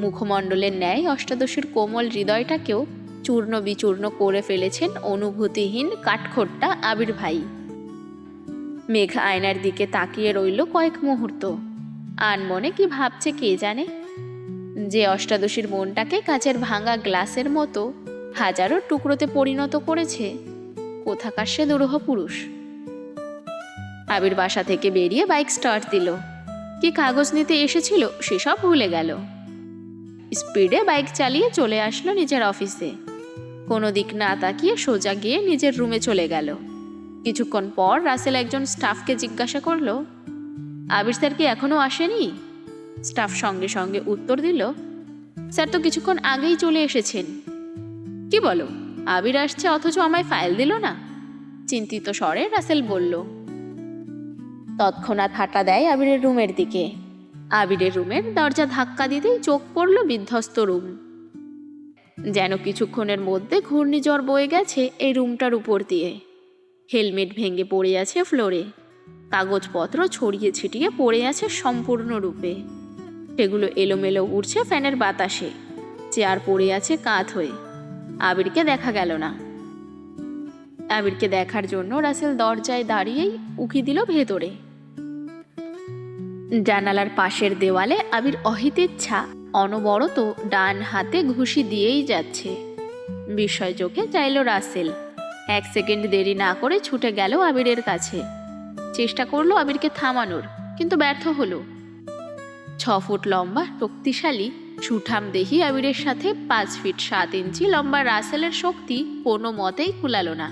মুখমণ্ডলের ন্যায় অষ্টাদশীর কোমল হৃদয়টাকেও চূর্ণ বিচূর্ণ করে ফেলেছেন অনুভূতিহীন কাঠখোট্টা আবির ভাই। মেঘ আয়নার দিকে তাকিয়ে রইল কয়েক মুহূর্ত। আনমনে কি ভাবছে কে জানে। যে অষ্টাদশীর মনটাকে কাচের ভাঙা গ্লাসের মতো হাজারো টুকরোতে পরিণত করেছে, কোথাকার সে দুরূহ পুরুষ। আবির বাসা থেকে বেরিয়ে বাইক স্টার্ট দিল। কি কাগজ নিতে এসেছিল সেসব ভুলে গেল। স্পিডে বাইক চালিয়ে চলে আসলো নিজের অফিসে। কোনো দিক না তাকিয়ে সোজা গিয়ে নিজের রুমে চলে গেল। কিছুক্ষণ পর রাসেল একজন স্টাফকে জিজ্ঞাসা করলো, আবির স্যার কি এখনো আসেনি? স্টাফ সঙ্গে সঙ্গে উত্তর দিল, স্যার তো কিছুক্ষণ আগেই চলে এসেছেন। কি বলো, আবির আসছে অথচ আমায় ফাইল দিল না? চিন্তিত স্বরে রাসেল বলল। তৎক্ষণাৎ হাঁটা দেয় আবিরের রুমের দিকে। আবিরের রুমের দরজা ধাক্কা দিতেই চোখ পড়ল বিধ্বস্ত রুম। যেন কিছুক্ষণের মধ্যে ঘূর্ণিঝড় বয়ে গেছে এই রুমটার উপর দিয়ে। হেলমেট ভেঙে পড়ে আছে ফ্লোরে। কাগজপত্র ছড়িয়ে ছিটিয়ে পড়ে আছে সম্পূর্ণরূপে। সেগুলো এলোমেলো উড়ছে ফ্যানের বাতাসে। চেয়ার পড়ে আছে কাত হয়ে। আবিরকে দেখা গেল না। আবিরকে দেখার জন্য রাসেল দরজায় দাঁড়িয়েই উকি দিল ভেতরে। জানালার পাশের দেওয়ালে আবির অহিতেচ্ছা অনবরত ডান হাতে ঘুষি দিয়েই যাচ্ছে। বিস্ময় চোখে চাইল রাসেল। 1 সেকেন্ড দেরি না করে ছুটে গেল আবিরের কাছে। চেষ্টা করলো আবিরকে থামানোর, কিন্তু ব্যর্থ হলো। 6 ফুট লম্বা শক্তিশালী সুঠাম দেহি আবিরের সাথে 5 ফিট 7 ইঞ্চি লম্বা রাসেলের শক্তি কোনো মতেই কুলালো না।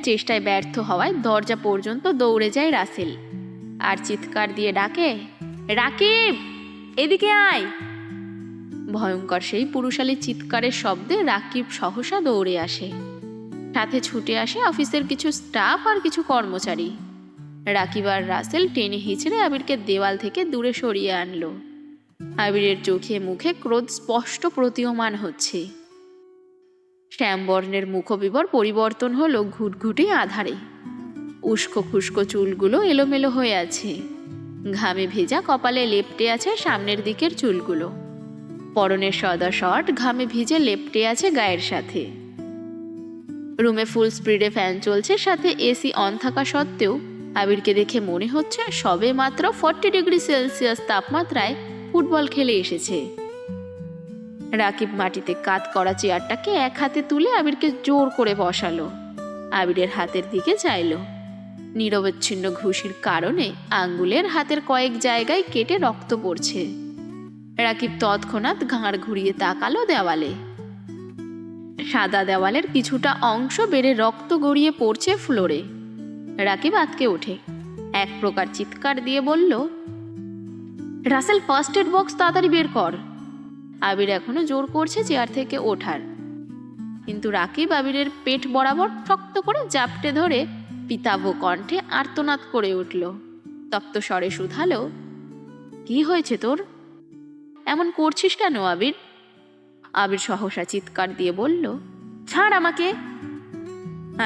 চেষ্টায় ব্যর্থ হওয়ায় দরজা পর্যন্ত দৌড়ে যায় রাসেল আর চিৎকার দিয়ে ডাকে, রাকিব, এদিকে আয়। ভয়ঙ্কর সেই পুরুষালী চিৎকারের শব্দে রাকিব সহসা দৌড়ে আসে। সাথে ছুটে আসে অফিসের কিছু স্টাফ আর কিছু কর্মচারী। রাকিব আর রাসেল টেনে হিচড়ে আবিরকে দেওয়াল থেকে দূরে সরিয়ে আনলো। আবিরের চোখে মুখে ক্রোধ স্পষ্ট প্রতীয়মান হচ্ছে। শ্যামবর্ণের মুখবিবর পরিবর্তন হলো ঘুটঘুটে আধারে। উস্কো খুস্কো চুলগুলো এলোমেলো হয়ে আছে। ঘামে ভেজা কপালে লেপ্টে আছে সামনের দিকের চুলগুলো। পরনের সাদা শার্ট ঘামে ভিজে লেপ্টে আছে গায়ের সাথে। রুমে ফুল স্পিডে ফ্যান চলছে, সাথে এসি অন থাকা সত্ত্বেও আবিরকে দেখে মনে হচ্ছে সবে মাত্র 40°C তাপমাত্রায় ফুটবল খেলে এসেছে। রাকিব মাটিতে কাত করা চেয়ারটাকে এক হাতে তুলে আবিরকে জোর করে বসালো। আবিরের হাতের দিকে চাইল। নিরবচ্ছিন্ন ঘুষির কারণে আঙ্গুলের হাতের কয়েক জায়গায় কেটে রক্ত পড়ছে। রাকিব তৎক্ষণাৎ ঘাড় ঘুরিয়ে তাকালো দেওয়ালে। সাদা দেওয়ালের কিছুটা অংশ বেড়ে রক্ত গড়িয়ে পড়ছে ফ্লোরে। রাকিব আঁতকে ওঠে, এক প্রকার চিৎকার দিয়ে বলল, রাসেল, ফার্স্ট এড বক্স তাড়াতাড়ি বের কর। আবির এখনো জোর করছে চেয়ার থেকে ওঠার, কিন্তু রাকিব আবিরের পেট বরাবর শক্ত করে জাপটে ধরে পিতাভ কণ্ঠে আর্তনাদ করে উঠল। তপ্ত স্বরে শুধালো, কি হয়েছে তোর? এমন করছিস কেন আবির? আবির সহসা চিৎকার দিয়ে বলল, ছাড় আমাকে।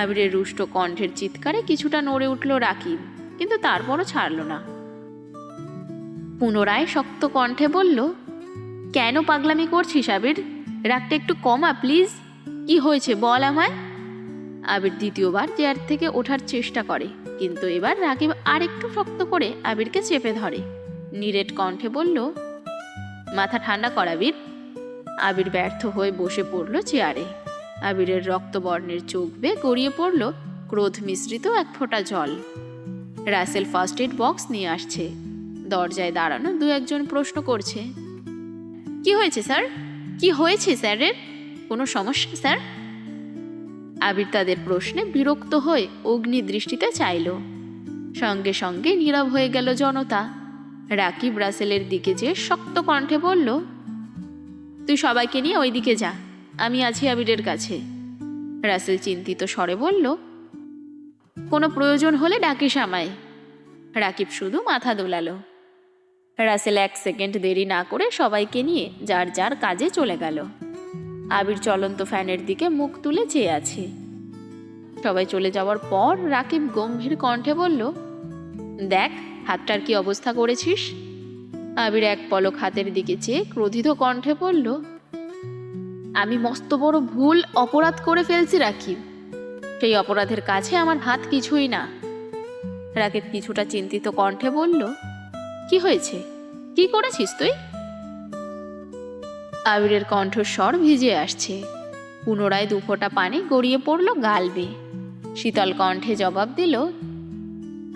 আবিরের রুষ্ট কণ্ঠের চিৎকারে কিছুটা নড়ে উঠল রাকিব, কিন্তু তারপরও ছাড়ল না। পুনরায় শক্ত কণ্ঠে বলল, কেন পাগলামি করছিস আবির? রাগটা একটু কমা প্লিজ। কি হয়েছে বল আমায়। আবির দ্বিতীয়বার চেয়ার থেকে ওঠার চেষ্টা করে, কিন্তু এবার রাকিব আরেকটু শক্ত করে আবিরকে চেপে ধরে। নিরেট কণ্ঠে বলল, মাথা ঠান্ডা কর আবির। আবির ব্যর্থ হয়ে বসে পড়ল চেয়ারে। আবিরের রক্তবর্ণের চোখ বেয়ে গড়িয়ে পড়ল ক্রোধ মিশ্রিত এক ফোঁটা জল। রাসেল ফার্স্ট এড বক্স নিয়ে আসছে। দরজায় দাঁড়ানো দু একজন প্রশ্ন করছে, কি হয়েছে স্যার? কি হয়েছে স্যারের? কোনো সমস্যা স্যার? আবির তাদের প্রশ্নে বিরক্ত হয়ে অগ্নি দৃষ্টিতে চাইল। সঙ্গে সঙ্গে নীরব হয়ে গেল জনতা। রাকিব রাসেলের দিকে যেয়ে শক্ত কণ্ঠে বলল, তুই সবাইকে নিয়ে ওই দিকে যা, আমি আছি আবিরের কাছে। রাসেল চিন্তিত স্বরে বলল, কোনো প্রয়োজন হলে ডাকিস আমায়। রাকিব শুধু মাথা দোলালো। রাসেল 1 সেকেন্ড দেরি না করে সবাইকে নিয়ে যার যার কাজে চলে গেল। আবির চলন্ত ফ্যানের দিকে মুখ তুলে চেয়ে আছে। সবাই চলে যাওয়ার পর রাকিব গম্ভীর কণ্ঠে বলল, দেখ হাতটার কি অবস্থা করেছিস। আবির এক পলক হাতের দিকে চেয়ে ক্রোধিত কণ্ঠে বলল, আমি মস্ত বড় ভুল অপরাধ করে ফেলছি রাকিব। সেই অপরাধের কাছে আমার হাত কিছুই না। রাকিব কিছুটা চিন্তিত কণ্ঠে বলল, কি হয়েছে? কি করেছিস তুই? আবিরের কণ্ঠস্বর ভিজে আসছে। পুনরায় 2 ফোঁটা পানি গড়িয়ে পড়ল গাল বেয়ে। শীতল কণ্ঠে জবাব দিল,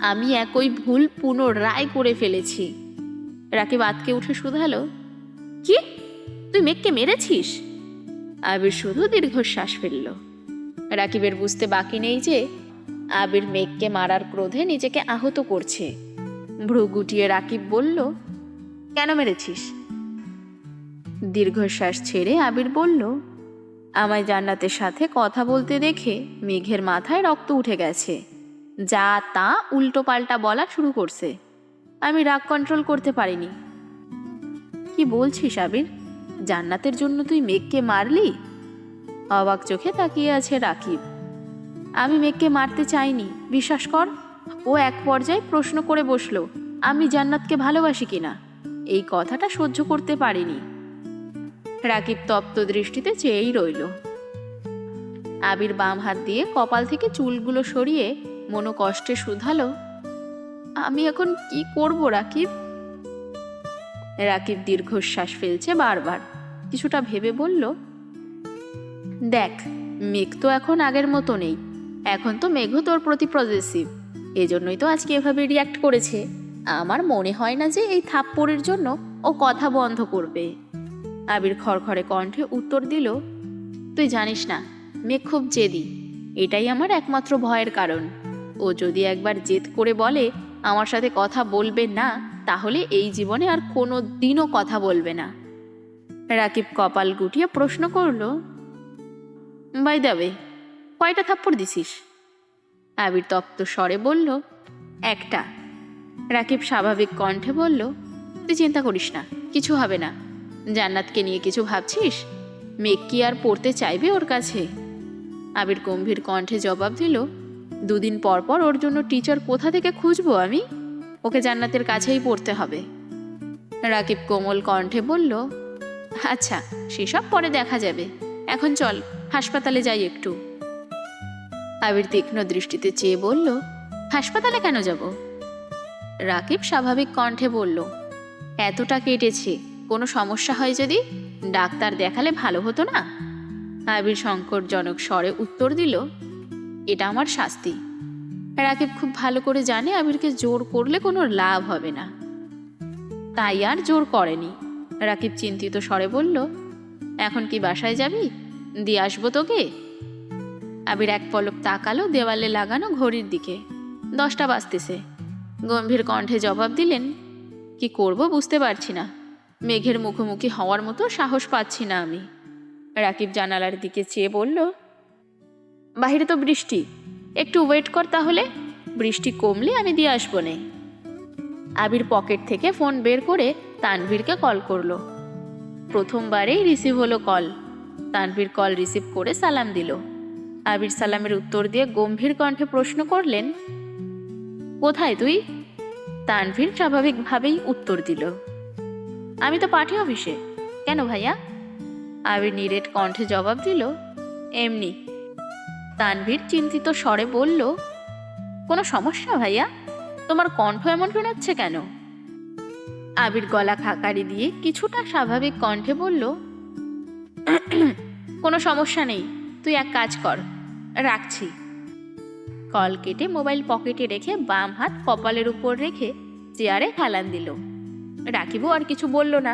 আমি একই ভুল পুনরায় করে ফেলেছি। রাকিব আতকে উঠে শুধালো, কি? তুই মেঘকে মেরেছিস? আবির শুধু দীর্ঘশ্বাস ফেলল। রাকিবের বুঝতে বাকি নেই যে আবির মেঘকে মারার ক্রোধে নিজেকে আহত করছে। ভ্রু গুটিয়ে রাকিব বলল, কেন মেরেছিস? দীর্ঘশ্বাস ছেড়ে আবির বলল, আমায় জান্নাতের সাথে কথা বলতে দেখে মেঘের মাথায় রক্ত উঠে গেছে। যা তা উল্টো পাল্টা বলা শুরু করছে। আমি রাগ কন্ট্রোল করতে পারিনি। কি বলছিস আবির? জান্নাতের জন্য তুই মেঘকে মারলি? অবাক চোখে তাকিয়ে আছে রাকিব। আমি মেঘকে মারতে চাইনি, বিশ্বাস কর। ও এক পর্যায়ে প্রশ্ন করে বসলো, আমি জান্নাতকে ভালোবাসি কিনা। এই কথাটা সহ্য করতে পারিনি। রাকিব তপ্ত দৃষ্টিতে চেয়েই রইল। আবির বাম হাত দিয়ে কপাল থেকে চুলগুলো সরিয়ে মনোকষ্টে শুধালো, আমি এখন কি করব রাকিব? রাকিব দীর্ঘশ্বাস ফেলছে বারবার। কিছুটা ভেবে বলল, দেখ মেঘ তো এখন আগের মতো নেই। এখন তো মেঘও তোর প্রতি পজেসিভ। এজন্যই তো আজকে এভাবে রিয়াক্ট করেছে। আমার মনে হয় না যে এই থাপ্পড়ের জন্য ও কথা বন্ধ করবে। আবির খড়খড়ে কণ্ঠে উত্তর দিল, তুই জানিস না মেঘ খুব জেদি। এটাই আমার একমাত্র ভয়ের কারণ। ও যদি একবার জেদ করে বলে আমার সাথে কথা বলবে না, তাহলে এই জীবনে আর কোনো দিনও কথা বলবে না। রাকিব কপাল গুটিয়ে প্রশ্ন করল, বাই দ্য ওয়ে, কয়টা থাপ্পড় দিছিস? আবির তপ্ত স্বরে বলল, একটা। রাকিব স্বাভাবিক কণ্ঠে বলল, তুই চিন্তা করিস না, কিছু হবে না। জান্নাতকে নিয়ে কিছু ভাবছিস? মেঘ কি আর পড়তে চাইবে ওর কাছে? আবির গম্ভীর কণ্ঠে জবাব দিল, 2 দিন পর পর ওর জন্য টিচার কোথা থেকে খুঁজবো আমি? ওকে জান্নাতের কাছেই পড়তে হবে। রাকিব কোমল কণ্ঠে বলল, আচ্ছা সেসব পরে দেখা যাবে। এখন চল হাসপাতালে যাই একটু। আবির তীক্ষ্ণ দৃষ্টিতে চেয়ে বলল, হাসপাতালে কেন যাব? রাকিব স্বাভাবিক কণ্ঠে বলল, এতটা কেটেছে, কোনো সমস্যা হয় যদি ডাক্তার দেখালে ভালো হতো না? আবির সংকটজনক স্বরে উত্তর দিল, এটা আমার শাস্তি। রাকিব খুব ভালো করে জানে আবিরকে জোর করলে কোনো লাভ হবে না, তাই আর জোর করেনি। রাকিব চিন্তিত স্বরে বলল, এখন কি বাসায় যাবি? দিয়ে আসবো তোকে? আবির এক পলক তাকালো দেওয়ালে লাগানো ঘড়ির দিকে। 10টা বাজতেছে। গম্ভীর কণ্ঠে জবাব দিলেন, কি করব বুঝতে পারছি না। মেঘের মুখোমুখি হওয়ার মতো সাহস পাচ্ছি না আমি। রাকিব জানালার দিকে চেয়ে বলল, বাহিরে তো বৃষ্টি, একটু ওয়েট কর তাহলে, বৃষ্টি কমলে আমি দিয়ে আসবো নে। আবির পকেট থেকে ফোন বের করে তানভীরকে কল করলো। প্রথমবারেই রিসিভ হলো কল। তানভীর কল রিসিভ করে সালাম দিল। আবির সালামের উত্তর দিয়ে গম্ভীর কণ্ঠে প্রশ্ন করলেন, কোথায় তুই? তানভীর স্বাভাবিকভাবেই উত্তর দিল, আমি তো পার্টি অফিসে। কেন ভাইয়া? আবির নিরেট কণ্ঠে জবাব দিল, এমনি। তানভীর চিন্তিত স্বরে বলল, কোনো সমস্যা ভাইয়া? তোমার কণ্ঠ এমন শোনাচ্ছে কেন? আবির গলা খাকারি দিয়ে কিছুটা স্বাভাবিক কণ্ঠে বলল, কোনো সমস্যা নেই, তুই এক কাজ কর, রাখছি। কল কেটে মোবাইল পকেটে রেখে বাম হাত কপালের উপর রেখে চেয়ারে হেলান দিল। রাকিবও আর কিছু বলল না,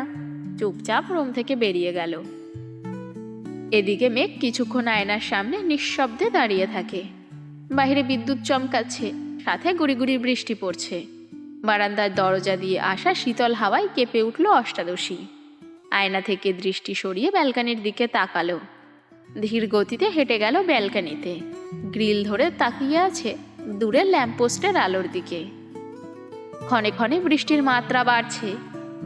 চুপচাপ রুম থেকে বেরিয়ে গেল। এদিকে মেঘ কিছুক্ষণ আয়নার সামনে নিঃশব্দে দাঁড়িয়ে থাকে। বাইরে বিদ্যুৎ চমকাচ্ছে, সাথে গুড়ি গুড়ি বৃষ্টি পড়ছে। বারান্দার দরজা দিয়ে আসা শীতল হাওয়ায় কেঁপে উঠল অষ্টাদশী। আয়না থেকে দৃষ্টি সরিয়ে ব্যালকানির দিকে তাকালো। ধীর গতিতে হেঁটে গেল ব্যালকানিতে। গ্রিল ধরে তাকিয়ে আছে দূরের ল্যাম্পপোস্টের আলোর দিকে। ক্ষণে ক্ষণে বৃষ্টির মাত্রা বাড়ছে,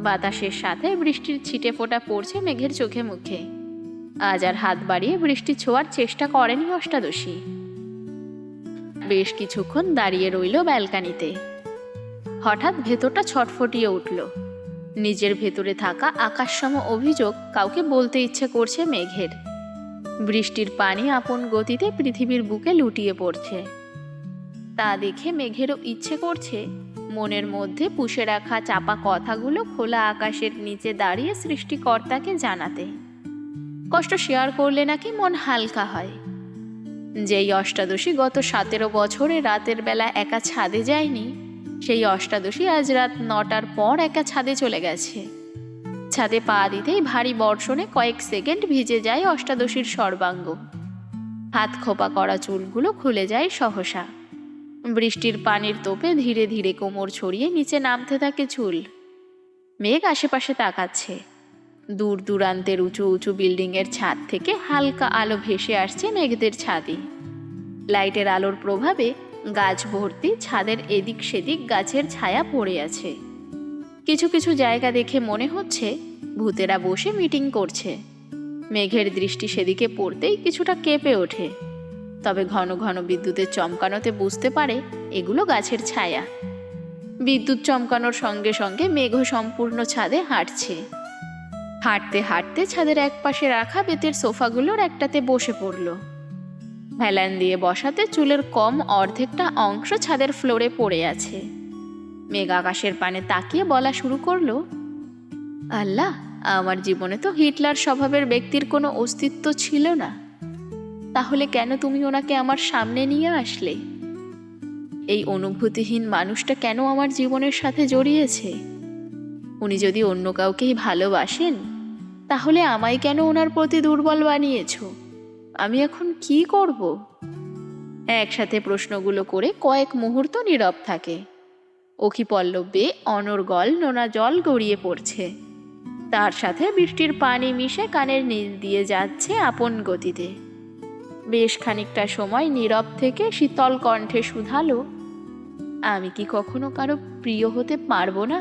বাতাসের সাথে বৃষ্টির ছিটে ফোঁটা পড়ছে মেঘের চোখে মুখে। আজ আর হাত বাড়িয়ে বৃষ্টি ছোঁয়ার চেষ্টা করেনি অষ্টাদশী। বেশ কিছুক্ষণ দাঁড়িয়ে রইল ব্যালকানিতে। হঠাৎ ভেতরটা ছটফটিয়ে উঠল। নিজের ভেতরে থাকা আকাশসম অভিযোগ কাউকে বলতে ইচ্ছে করছে মেঘের। বৃষ্টির পানি আপন গতিতে পৃথিবীর বুকে লুটিয়ে পড়ছে। তা দেখে মেঘেরও ইচ্ছে করছে মনের মধ্যে পুষে রাখা চাপা কথাগুলো খোলা আকাশের নিচে দাঁড়িয়ে সৃষ্টিকর্তাকে জানাতে। কষ্ট শেয়ার করলে নাকি মন হালকা হয়। যেই অষ্টাদশী গত 17 বছরে রাতের বেলা একা ছাদে যায়নি, সেই অষ্টাদশী আজ রাত 9টার পর একা ছাদে চলে গেছে। ছাদে পা দিতেই ভারী বর্ষণে কয়েক সেকেন্ড ভিজে যায় অষ্টাদশীর সর্বাঙ্গ। হাত খোপা করা চুলগুলো খুলে যায় সহসা। বৃষ্টির পানির তোপে ধীরে ধীরে কোমর ছড়িয়ে নিচে নামতে থাকে চুল। মেঘ আশেপাশে তাকাচ্ছে। দূর দূরান্তের উঁচু উঁচু বিল্ডিংয়ের ছাদ থেকে হালকা আলো ভেসে আসছে মেঘদের ছাদে। লাইটের আলোর প্রভাবে গাছ ভর্তি ছাদের এদিক সেদিক গাছের ছায়া পড়ে আছে। কিছু কিছু জায়গা দেখে মনে হচ্ছে ভূতেরা বসে মিটিং করছে। মেঘের দৃষ্টি সেদিকে পড়তেই কিছুটা কেঁপে ওঠে। তবে ঘন ঘন বিদ্যুতের চমকানোতে বুঝতে পারে এগুলো গাছের ছায়া। বিদ্যুৎ চমকানোর সঙ্গে সঙ্গে মেঘ সম্পূর্ণ ছাদে হাঁটছে। হাঁটতে হাঁটতে ছাদের একপাশে রাখা বেতের সোফাগুলোর একটাতে বসে পড়ল। হেলান দিয়ে বসাতে চুলের কম অর্ধেকটা অংশ ছাদের ফ্লোরে পড়ে আছে। মেঘ আকাশের পানে তাকিয়ে বলা শুরু করলো, আল্লাহ, আমার জীবনে তো হিটলার স্বভাবের ব্যক্তির কোনো অস্তিত্ব ছিল না, তাহলে কেন তুমি ওনাকে আমার সামনে নিয়ে আসলে? এই অনুভূতিহীন মানুষটা কেন আমার জীবনের সাথে জড়িয়েছে? উনি যদি অন্য কাউকেই ভালোবাসেন, তাহলে আমায় কেন ওনার প্রতি দুর্বল বানিয়েছ? আমি এখন কি করব? একসাথে প্রশ্নগুলো করে কয়েক মুহূর্ত নীরব থাকে। অখি পল্লবে অনর্গল নোনা জল গড়িয়ে পড়ছে। তার সাথে বৃষ্টির পানি মিশে কানের নিচ দিয়ে যাচ্ছে আপন গতিতে। বেশ খানিকটা সময় নীরব থেকে শীতল কণ্ঠে শুধালো, আমি কি কখনো কারো প্রিয় হতে পারবো না?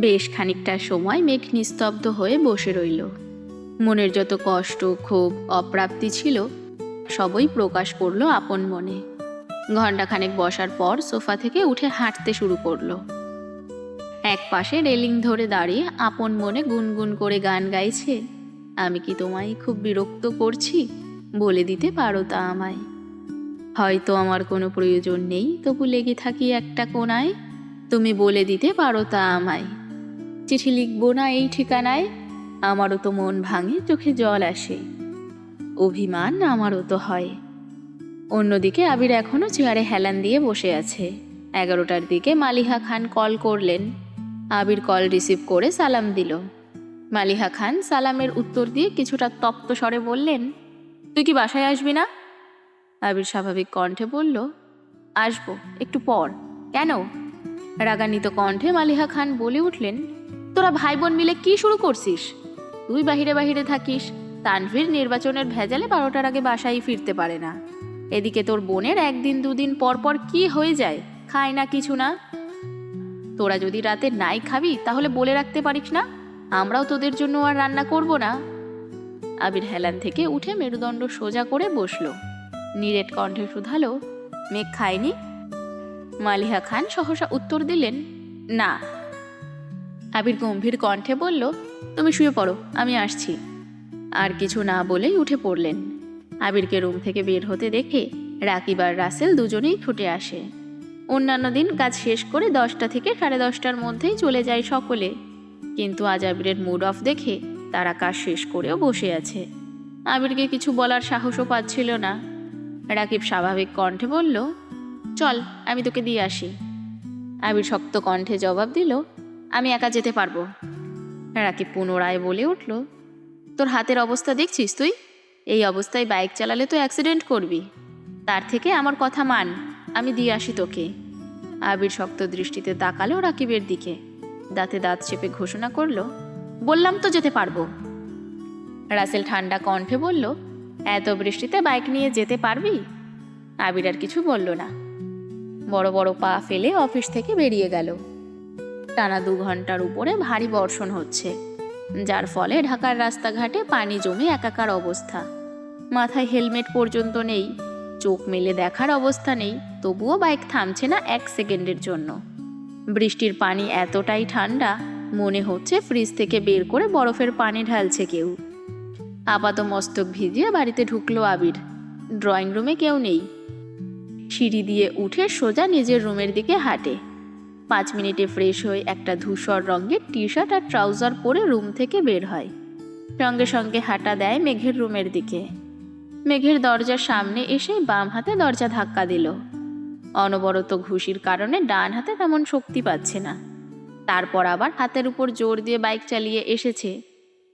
বেশ খানিকটা সময় মেঘ নিস্তব্ধ হয়ে বসে রইল। মনের যত কষ্ট, ক্ষোভ, অপ্রাপ্তি ছিল সবই প্রকাশ করলো আপন মনে। ঘণ্টাখানেক বসার পর সোফা থেকে উঠে হাঁটতে শুরু করলো। এক পাশে রেলিং ধরে দাঁড়িয়ে আপন মনে গুনগুন করে গান গাইছে, আমি কি তোমায় খুব বিরক্ত করছি? বলে দিতে পারো তা আমায়। হয়তো আমার কোনো প্রয়োজন নেই, তবু লেগে থাকি একটা কোণায়। তুমি বলে দিতে পারো তা আমায়। চিঠি লিখবো না এই ঠিকানায়, আমারও তো মন ভাঙে, চোখে জল আসে, অভিমান আমারও তো হয়। অন্যদিকে আবির এখনো চেয়ারে হেলান দিয়ে বসে আছে। 11টার দিকে মালিহা খান কল করলেন। আবির কল রিসিভ করে সালাম দিল। মালিহা খান সালামের উত্তর দিয়ে কিছুটা তপ্ত স্বরে বললেন, তুই কি বাসায় আসবি না? আবির স্বাভাবিক কণ্ঠে বলল, আসবো, একটু পর। কেন? রাগান্বিত কণ্ঠে মালিহা খান বলে উঠলেন, তোরা ভাই বোন মিলে কি শুরু করছিস? তুই বাহিরে বাহিরে থাকিস, তানভীর নির্বাচনের ভেজালে 12টার আগে বাসায় ফিরতে পারে না। এদিকে তোর বোনের একদিন দুদিন পর পর কি হয়ে যায়, খায় না কিছু না। তোরা যদি রাতে নাই খাবি তাহলে বলে রাখতে পারিস না, আমরাও তোদের জন্য আর রান্না করব না। আবির হেলান থেকে উঠে মেরুদণ্ড সোজা করে বসলো। নিরেট কণ্ঠে শুধালো, মেঘ খায়নি? মালিহা খান সহসা উত্তর দিলেন, না। আবির গম্ভীর কণ্ঠে বলল, তুমি শুয়ে পড়ো, আমি আসছি। আর কিছু না বলেই উঠে পড়লেন। আবিরকে রুম থেকে বের হতে দেখে রাকিব আর রাসেল দুজনেই ছুটে আসে। অন্যান্য দিন কাজ শেষ করে 10টা থেকে 10:30টার মধ্যেই চলে যায় সকলে, কিন্তু আজ আবিরের মুড অফ দেখে তারা কাজ শেষ করেও বসে আছে। আবিরকে কিছু বলার সাহসও পাচ্ছিল না। রাকিব স্বাভাবিক কণ্ঠে বলল, চল আমি তোকে দিয়ে আসি। আবির শক্ত কণ্ঠে জবাব দিল, আমি একা যেতে পারবো। রাকিব পুনরায় বলে উঠল, তোর হাতের অবস্থা দেখছিস তুই? এই অবস্থায় বাইক চালালে তো অ্যাক্সিডেন্ট করবি। তার থেকে আমার কথা মান, আমি দিয়ে আসি তোকে। আবির শক্ত দৃষ্টিতে তাকালো রাকিবের দিকে, দাঁতে দাঁত চেপে ঘোষণা করলো, বললাম তো যেতে পারবো। রাসেল ঠান্ডা কণ্ঠে বলল, এত বৃষ্টিতে বাইক নিয়ে যেতে পারবি? আবির আর কিছু বলল না। বড় বড় পা ফেলে অফিস থেকে বেরিয়ে গেল। টানা 2 ঘন্টার উপরে ভারী বর্ষণ হচ্ছে, যার ফলে ঢাকার রাস্তাঘাটে পানি জমে একাকার অবস্থা। মাথায় হেলমেট পর্যন্ত নেই, চোখ মেলে দেখার অবস্থা নেই, তবুও বাইক থামছে না 1 সেকেন্ডের জন্য। বৃষ্টির পানি এতটাই ঠান্ডা, মনে হচ্ছে ফ্রিজ থেকে বের করে বরফের পানি ঢালছে কেউ। আপাত মস্তক ভিজিয়ে বাড়িতে ঢুকলো আবির। ড্রয়িং রুমে কেউ নেই। সিঁড়ি দিয়ে উঠে সোজা নিজের রুমের দিকে হাঁটে। 5 মিনিটে ফ্রেশ হয়ে একটা ধূসর রঙের টি-শার্ট আর ট্রাউজার পরে রুম থেকে বের হয়। সঙ্গে সঙ্গে হাঁটা দেয় মেঘের রুমের দিকে। মেঘের দরজার সামনে এসে বাম হাতে দরজা ধাক্কা দিল। অনবরত ঘুষির কারণে ডান হাতে তেমন শক্তি পাচ্ছে না। তারপর আবার হাতের উপর জোর দিয়ে বাইক চালিয়ে এসেছে।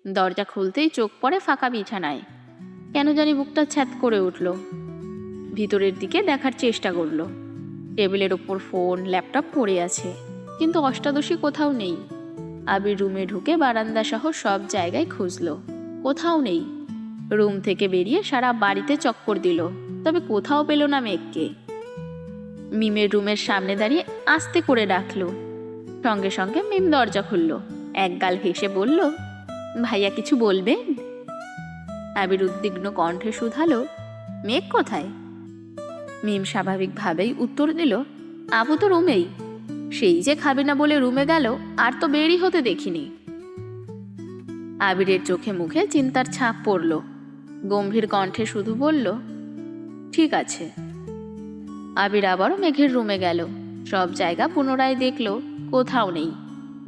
দরজা খুলতেই চোখ পড়ে ফাঁকা বিছানায়। কেন জানি বুকটা ছ্যাঁত করে উঠল। ভিতরের দিকে দেখার চেষ্টা করলো। টেবিলের ওপর ফোন ল্যাপটপ পড়ে আছে, কিন্তু অষ্টাদশী কোথাও নেই। আবির রুমে ঢুকে বারান্দা সহ সব জায়গায় খুঁজলো, কোথাও নেই। রুম থেকে বেরিয়ে সারা বাড়িতে চক্কর দিল, তবে কোথাও পেল না মেঘকে। মিমের রুমের সামনে দাঁড়িয়ে আস্তে করে ডাকলো। সঙ্গে সঙ্গে মিম দরজা খুলল। একগাল হেসে বলল, ভাইয়া কিছু বলবেন? আবির উদ্বিগ্ন কণ্ঠে শুধালো, মেঘ কোথায়? মিম স্বাভাবিকভাবেই উত্তর দিল, আবু তো রুমেই। সেই যে খাবে না বলে রুমে গেল, আর তো বেরই হতে দেখিনি। আবিরের চোখে মুখে চিন্তার ছাপ পড়ল। গম্ভীর কণ্ঠে শুধু বলল, ঠিক আছে। আবির আবারও মেঘের রুমে গেল। সব জায়গা পুনরায় দেখল, কোথাও নেই।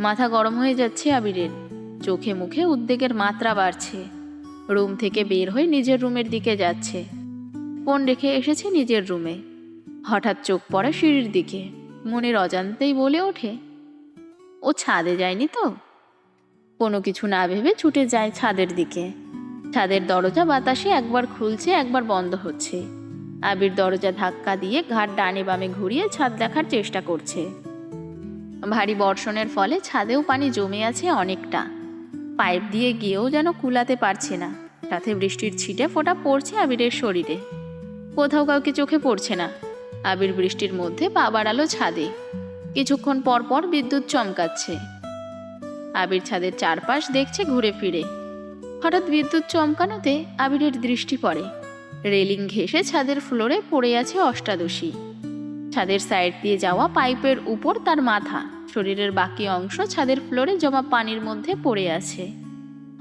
মাথা গরম হয়ে যাচ্ছে আবিরের। চোখে মুখে উদ্বেগের মাত্রা বাড়ছে। রুম থেকে বের হয়ে নিজের রুমের দিকে যাচ্ছে। ফোন রেখে এসেছে নিজের রুমে। হঠাৎ চোখ পড়ে সিঁড়ির দিকে। মনের অজান্তেই বলে ওঠে, ও ছাদে যায়নি তো? কোনো কিছু না ভেবে ছুটে যায় ছাদের দিকে। ছাদের দরজা বাতাসে একবার খুলছে, একবার বন্ধ হচ্ছে। আবির দরজা ধাক্কা দিয়ে ঘাট ডানে বামে ঘুরিয়ে ছাদ দেখার চেষ্টা করছে। ভারী বর্ষণের ফলে ছাদেও পানি জমে আছে অনেকটা। পাইপ দিয়ে গিয়েও যেন কুলাতে পারছে না। সাথে বৃষ্টির ছিটে ফোঁটা পড়ছে আবিরের শরীরে। কোথাও কাউকে চোখে পড়ছে না। আবির বৃষ্টির মধ্যে পা বাড়ালো ছাদে। কিছুক্ষণ পর পর বিদ্যুৎ চমকাচ্ছে। আবির ছাদের চারপাশ দেখছে ঘুরে ফিরে। হঠাৎ বিদ্যুৎ চমকানোতে আবিরের দৃষ্টি পড়ে। রেলিং ঘেঁষে ছাদের ফ্লোরে পড়ে আছে অষ্টাদশী। ছাদের সাইড দিয়ে যাওয়া পাইপের উপর তার মাথা, শরীরের বাকি অংশ ছাদের ফ্লোরে জমা পানির মধ্যে পড়ে আছে।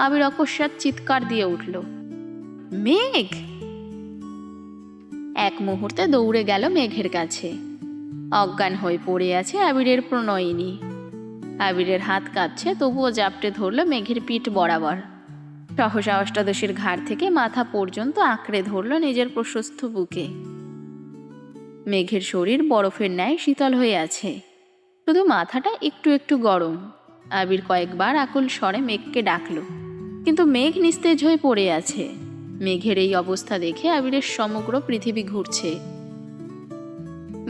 আবির অকস্মাৎ চিৎকার দিয়ে উঠল, মেঘ! এক মুহূর্তে দৌড়ে গেল মেঘের কাছে। অজ্ঞান হয়ে পড়ে আছে আবিরের প্রণয়িনী। আবিরের হাত কাঁপছে, তবুও জাপটে ধরল মেঘের পিঠ বরাবর। সহসা অষ্টাদশীর ঘাড় থেকে মাথা পর্যন্ত আঁকড়ে ধরল নিজের প্রশস্ত বুকে। মেঘের শরীর বরফের ন্যায় শীতল হয়ে আছে, শুধু মাথাটা একটু একটু গরম। আবির কয়েকবার আকুল স্বরে মেঘকে ডাকল, কিন্তু মেঘ নিস্তেজ হয়ে পড়ে আছে। মেঘের এই অবস্থা দেখে আবিরের সমগ্র পৃথিবী ঘুরছে।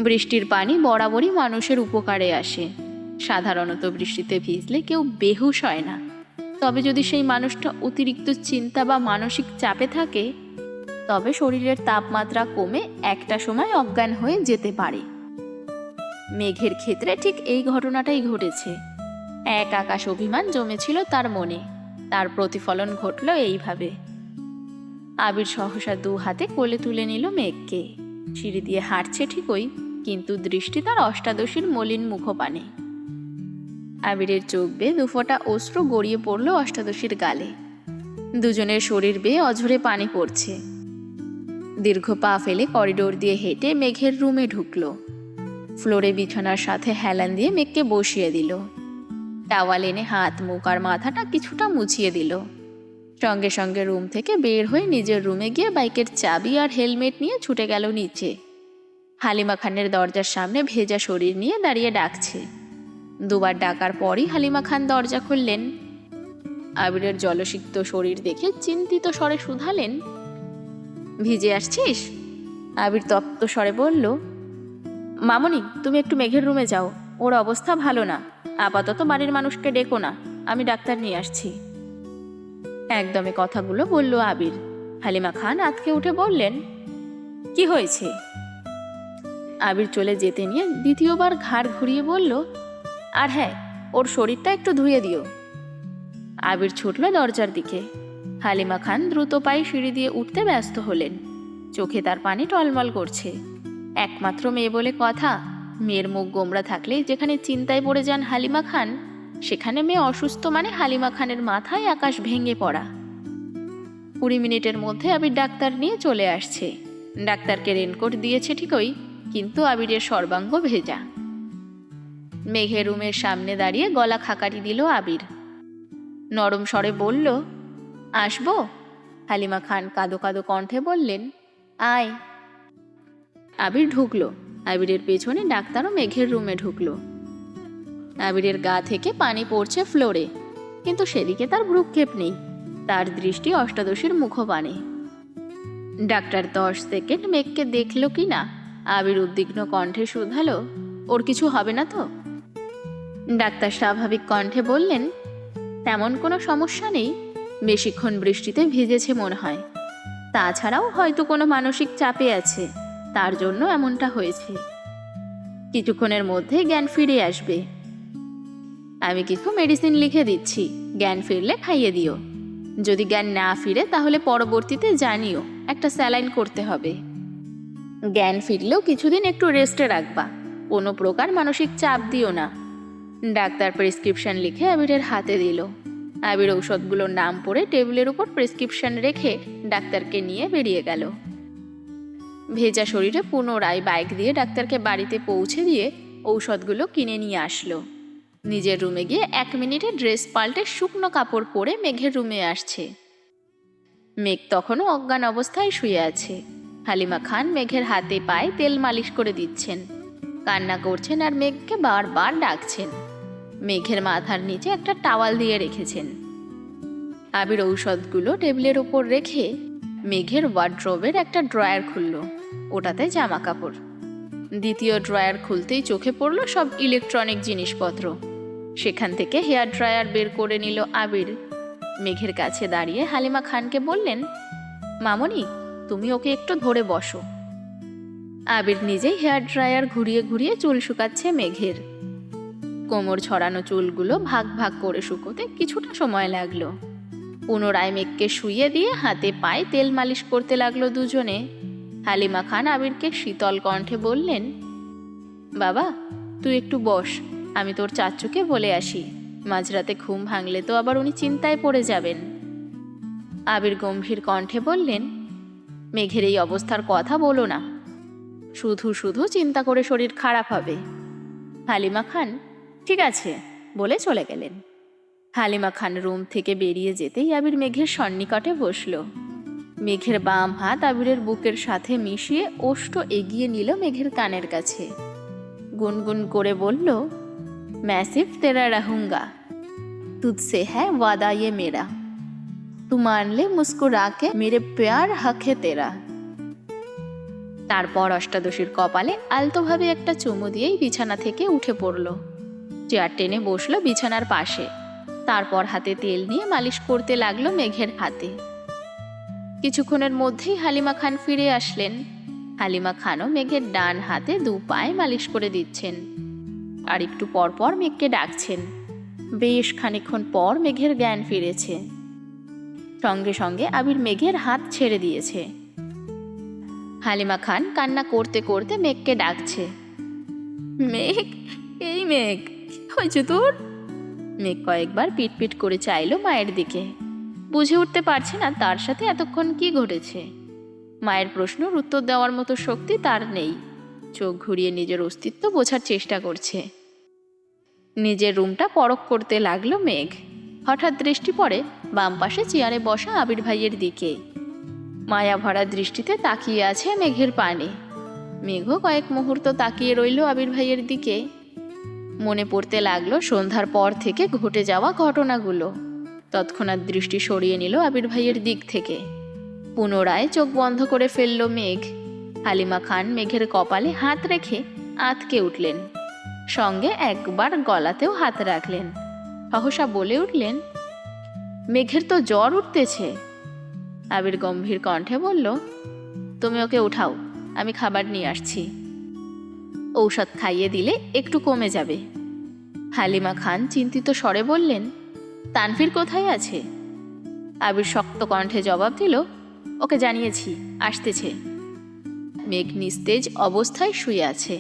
বৃষ্টির পানি বরাবরই মানুষের উপকারে আসে। সাধারণত বৃষ্টিতে ভিজলে কেউ বেহুশ হয় না, তবে যদি সেই মানুষটা অতিরিক্ত চিন্তা বা মানসিক চাপে থাকে, তবে শরীরের তাপমাত্রা কমে একটা সময় অজ্ঞান হয়ে যেতে পারে। মেঘের ক্ষেত্রে ঠিক এই ঘটনাটাই ঘটেছে। এক আকাশ অভিমান জমেছিল তার মনে, তার প্রতিফলন ঘটল এইভাবে। আবির সহসা 2 হাতে কোলে তুলে নিল মেঘকে। সিঁড়ি দিয়ে হাঁটছে ঠিকই, কিন্তু দৃষ্টি তার অষ্টাদশীর মলিন মুখপানে। আবিরের চোখ বেয়ে 2 ফোঁটা অশ্রু গড়িয়ে পড়ল অষ্টাদশীর গালে। দুজনের শরীর বেয়ে অঝরে পানি পড়ছে। দীর্ঘ পা ফেলে করিডোর দিয়ে হেঁটে মেঘের রুমে ঢুকল। ফ্লোরে বিছানার সাথে হেলান দিয়ে মেঘকে বসিয়ে দিল। টাওয়াল এনে হাত, মুখ আর মাথাটা কিছুটা মুছিয়ে দিল। সঙ্গে সঙ্গে রুম থেকে বের হয়ে নিজের রুমে গিয়ে বাইকের চাবি আর হেলমেট নিয়ে ছুটে গেল নিচে। হালিমা খানের দরজার সামনে ভেজা শরীর নিয়ে দাঁড়িয়ে ডাকছে। 2 বার ডাকার পরই হালিমা খান দরজা খুললেন। আবিরের জলসিক্ত শরীর দেখে চিন্তিত স্বরে শুধালেন, ভিজে আসছিস? আবির তপ্ত স্বরে বলল, মামনি, তুমি একটু মেঘের রুমে যাও, ওর অবস্থা ভালো না। আপাতত বাড়ির মানুষকে ডেকো না, আমি ডাক্তার নিয়ে আসছি। একদমে কথাগুলো বলল আবির। হালিমা খান আঁতকে উঠে বললেন, কি হয়েছে? আবির চলে যেতে নিয়ে দ্বিতীয়বার ঘাড় ঘুরিয়ে বলল, আর হ্যাঁ, ওর শরীরটা একটু ধুয়ে দিও। আবির ছুটল দরজার দিকে। হালিমা খান দ্রুত পায়ে সিঁড়ি দিয়ে উঠতে ব্যস্ত হলেন। চোখে তার পানি টলমল করছে। একমাত্র মেয়ে বলে কথা, মেয়ের মুখ গোমড়া থাকলেই যেখানে চিন্তায় পড়ে যান হালিমা খান, সেখানে মেয়ে অসুস্থ মানে হালিমা খানের মাথায় আকাশ ভেঙে পড়া। 20 মিনিটের মধ্যে আবির ডাক্তার নিয়ে চলে আসছে। ডাক্তারকে রেনকোট দিয়েছে ঠিকই, কিন্তু আবিরের সর্বাঙ্গ ভেজা। মেঘের রুমের সামনে দাঁড়িয়ে গলা খাকারি দিল আবির। নরম স্বরে বলল, আসবো? হালিমা খান কাঁদো কাঁদো কণ্ঠে বললেন, আয়। আবির ঢুকলো। আবিরের পেছনে ডাক্তারও মেঘের রুমে ঢুকলো। আবিরের গা থেকে পানি পড়ছে ফ্লোরে, কিন্তু সেদিকে তার ভ্রুক্ষেপ নেই। তার দৃষ্টি অষ্টাদশীর মুখপানে। ডাক্তার 10 সেকেন্ড মেঘকে দেখল কি না, আবির উদ্বিগ্ন কণ্ঠে শুধালো, ওর কিছু হবে না তো? ডাক্তার স্বাভাবিক কণ্ঠে বললেন, তেমন কোনো সমস্যা নেই, বেশিক্ষণ বৃষ্টিতে ভিজেছে মনে হয়। তাছাড়াও হয়তো কোনো মানসিক চাপে আছে, তার জন্য এমনটা হয়েছে। কিছুক্ষণের মধ্যে জ্ঞান ফিরে আসবে। আমি কিছু মেডিসিন লিখে দিচ্ছি, জ্ঞান ফিরলে খাইয়ে দিও। যদি জ্ঞান না ফিরে তাহলে পরবর্তীতে জানিও, একটা স্যালাইন করতে হবে। জ্ঞান ফিরলেও কিছুদিন একটু রেস্টে রাখবা, কোনো প্রকার মানসিক চাপ দিও না। ডাক্তার প্রেসক্রিপশন লিখে আবিরের হাতে দিল। আবির ঔষধগুলোর নাম পড়ে টেবিলের উপর প্রেসক্রিপশন রেখে ডাক্তারকে নিয়ে বেরিয়ে গেল। ভেজা শরীরে পুনরায় বাইক দিয়ে ডাক্তারকে বাড়িতে পৌঁছে দিয়ে ঔষধগুলো কিনে নিয়ে আসলো। নিজের রুমে গিয়ে 1 মিনিটে ড্রেস পাল্টে শুকনো কাপড় পরে মেঘের রুমে আসছে। মেঘ তখনও অজ্ঞান অবস্থায় শুয়ে আছে। হালিমা খান মেঘের হাতে পায়ে তেল মালিশ করে দিচ্ছেন, কান্না করছেন আর মেঘকে বারবার ডাকছেন। মেঘের মাথার নিচে একটা টাওয়াল দিয়ে রেখেছেন। আবির ঔষধগুলো টেবিলের ওপর রেখে মেঘের ওয়ার্ড্রোবের একটা ড্রয়ার খুলল, ওটাতে জামা কাপড়। দ্বিতীয় ড্রয়ার খুলতেই চোখে পড়ল সব ইলেকট্রনিক জিনিসপত্র। সেখান থেকে হেয়ার ড্রায়ার বের করে নিল আবির। মেঘের কাছে দাঁড়িয়ে হালিমা খানকে বললেন, মামনি, তুমি ওকে একটু ধরে বসো। আবির নিজেই হেয়ার ড্রায়ার ঘুরিয়ে ঘুরিয়ে চুল শুকাচ্ছে মেঘের। কোমর ছড়ানো চুলগুলো ভাগ ভাগ করে শুকোতে কিছুটা সময় লাগলো। পুনরায় মেঘকে শুইয়ে দিয়ে হাতে পায়ে তেল মালিশ করতে লাগলো দুজনে। হালিমা খান আবিরকে শীতল কণ্ঠে বললেন, বাবা, তুই একটু বস, আমি তোর চাচুকে বলে আসি। মাঝরাতে ঘুম ভাঙলে তো আবার উনি চিন্তায় পড়ে যাবেন। আবির গম্ভীর কণ্ঠে বললেন, মেঘের এই অবস্থার কথা বলো না, শুধু শুধু চিন্তা করে শরীর খারাপ হবে। হালিমা খান ঠিক আছে বলে চলে গেলেন। হালিমা খান রুম থেকে বেরিয়ে যেতেই আবির মেঘের সন্নিকটে বসল। মেঘের বাম হাত আবিরের বুকের সাথে মিশিয়ে ওষ্ঠ এগিয়ে নিল মেঘের কানের কাছে। গুনগুন করে বলল, मैं सिर्फ तेरा रहूंगा, तुझसे है वादा ये मेरा, तू मान ले मुस्कुरा के मेरे प्यार हक है तेरा। তারপর অষ্টাদশীর কপালে আলতোভাবে একটা চুমু দিয়েই বিছানা থেকে উঠে পড়ল। চেয়ার টেনে বসলো বিছানার পাশে। তারপর হাতে তেল নিয়ে মালিশ করতে লাগলো মেঘের হাতে। কিছুক্ষণের মধ্যেই হালিমা খান ফিরে আসলেন। হালিমা খানও মেঘের ডান হাতে 2 পায়ে মালিশ করে দিচ্ছেন, আর একটু পর পর মেঘকে ডাকছেন। বেশ খানিকক্ষণ পর মেঘের জ্ঞান ফিরেছে। সঙ্গে সঙ্গে আবির মেঘের হাত ছেড়ে দিয়েছে। হালিমা খান কান্না করতে করতে মেঘকে ডাকছে, মেঘ, এই মেঘ, কি হয়েছে তোর? মেঘ কয়েকবার পিটপিট করে চাইলো মায়ের দিকে। বুঝে উঠতে পারছে না তার সাথে এতক্ষণ কি ঘটেছে। মায়ের প্রশ্নের উত্তর দেওয়ার মতো শক্তি তার নেই। চোখ ঘুরিয়ে নিজের অস্তিত্ব বোঝার চেষ্টা করছে। নিজের রুমটা পরখ করতে লাগলো মেঘ। হঠাৎ দৃষ্টি পড়ে বাম পাশে চেয়ারে বসা আবির ভাইয়ের দিকে। মায়া ভরা দৃষ্টিতে তাকিয়ে আছে মেঘের পানে। মেঘও কয়েক মুহূর্ত তাকিয়ে রইল আবির ভাইয়ের দিকে। মনে পড়তে লাগলো সন্ধ্যার পর থেকে ঘটে যাওয়া ঘটনাগুলো। তৎক্ষণাৎ দৃষ্টি সরিয়ে নিল আবির ভাইয়ের দিক থেকে। পুনরায় চোখ বন্ধ করে ফেলল মেঘ। হালিমা খান মেঘের কপালে হাত রেখে আঁতকে উঠলেন। সঙ্গে একবার গলাতেও হাত রাখলেন। সহসা বলে উঠলেন, মেঘের তো জ্বর উঠতেছে। আবির গম্ভীর কণ্ঠে বলল, তুমি ওকে উঠাও, আমি খাবার নিয়ে আসছি। ঔষধ খাইয়ে দিলে একটু কমে যাবে। হালিমা খান চিন্তিত স্বরে বললেন, তানভীর কোথায় আছে? আবির শক্ত কণ্ঠে জবাব দিল, ওকে জানিয়েছি, আসতেছে। মেঘ নিস্তেজ অবস্থায় শুয়ে আছে।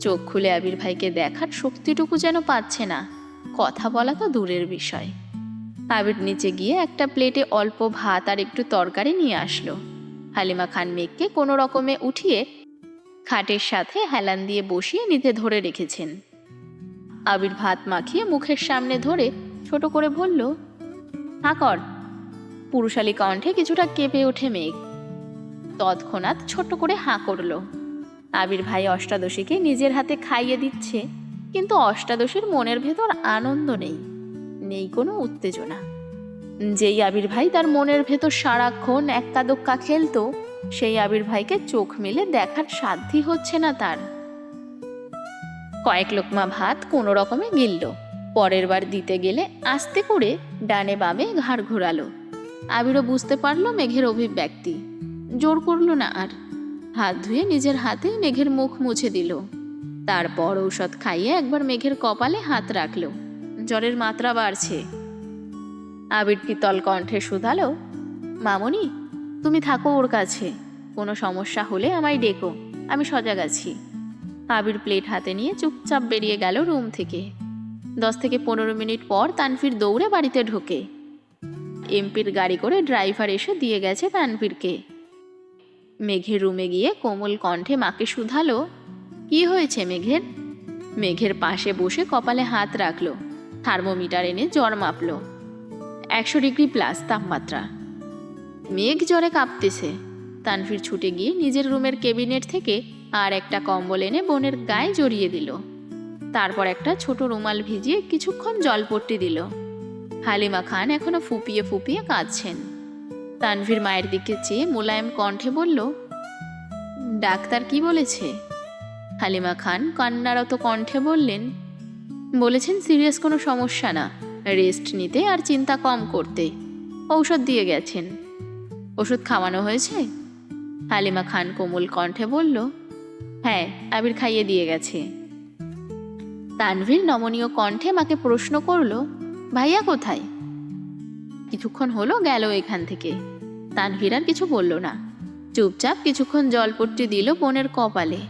চোখ খুলে আবির ভাইকে দেখার শক্তিটুকু যেন পাচ্ছে না। কথা বলা তো দূরের বিষয়। আবির নিচে গিয়ে একটা প্লেটে অল্প ভাত আর একটু তরকারি নিয়ে আসলো। হালিমা খান মেঘকে কোনো রকমে উঠিয়ে খাটের সাথে হেলান দিয়ে বসিয়ে নিতে ধরে রেখেছেন। আবির ভাত মাখিয়ে মুখের সামনে ধরে ছোট করে বলল, হাঁ কর। পুরুষালী কণ্ঠে কিছুটা কেঁপে ওঠে মেঘ। তৎক্ষণাৎ ছোট্ট করে হাঁ করল। আবির ভাই অষ্টাদশীকে নিজের হাতে খাইয়ে দিচ্ছে, কিন্তু অষ্টাদশীর মনের ভেতর আনন্দ নেই, নেই কোনো উত্তেজনা। যেই আবির ভাই তার মনের ভেতর সারাক্ষণ এক্কা দোক্কা খেলতো, সেই আবির ভাইকে চোখ মেলে দেখার সাধ্যই হচ্ছে না তার। কয়েক লোকমা ভাত কোনো রকমে গিলল। পরের বার দিতে গেলে আস্তে করে ডানে বামে ঘাড় ঘোরালো। আবিরও বুঝতে পারল মেঘের অভিব্যক্তি। জোর করল না আর। হাত ধুয়ে নিজের হাতেই মেঘের মুখ মুছে দিল। তারপর ঔষধ খাইয়ে একবার মেঘের কপালে হাত রাখল। জ্বরের মাত্রা বাড়ছে। আবির পিতল কণ্ঠে শুধালো, মামনি, তুমি থাকো ওর কাছে, কোনো সমস্যা হলে আমায় ডেকো, আমি সজাগ আছি। আবির প্লেট হাতে নিয়ে চুপচাপ বেরিয়ে গেল রুম থেকে। 10 থেকে 15 মিনিট পর তানভীর দৌড়ে বাড়িতে ঢোকে। এমপির গাড়ি করে ড্রাইভার এসে দিয়ে গেছে তানভীরকে। মেঘের রুমে গিয়ে কোমল কণ্ঠে মাকে শুধালো, কি হয়েছে মেঘের? মেঘের পাশে বসে কপালে হাত রাখলো। থার্মোমিটার এনে জ্বর মাপল। 100 ডিগ্রি প্লাস তাপমাত্রা। মেঘ জ্বরে কাঁপতেছে। তানভীর ছুটে গিয়ে নিজের রুমের ক্যাবিনেট থেকে আর একটা কম্বল এনে বোনের গায়ে জড়িয়ে দিল। তারপর একটা ছোট রুমাল ভিজিয়ে কিছুক্ষণ জলপট্টি দিল। হালিমা খান এখনো ফুপিয়ে ফুপিয়ে কাঁদছেন। তানভীর মায়ের দিকে চেয়ে মোলায়েম কণ্ঠে বলল, ডাক্তার কি বলেছে? হালিমা খান কান্নারত কণ্ঠে বললেন, বলেছেন সিরিয়াস কোনো সমস্যা না, রেস্ট নিতে আর চিন্তা কম করতে। ঔষধ দিয়ে গেছেন। ওষুধ খাওয়ানো হয়েছে? হালিমা খান কোমল কণ্ঠে বলল, হ্যাঁ, আবির খাইয়ে দিয়ে গেছে। তানভীর নমনীয় কণ্ঠে মাকে প্রশ্ন করল, ভাইয়া কোথায়? কিছুক্ষণ হলো গেল এখান থেকে। তানভীর আর কিছু বলল না। চুপচাপ কিছুক্ষণ জলপট্টি দিল বোনের কপালে।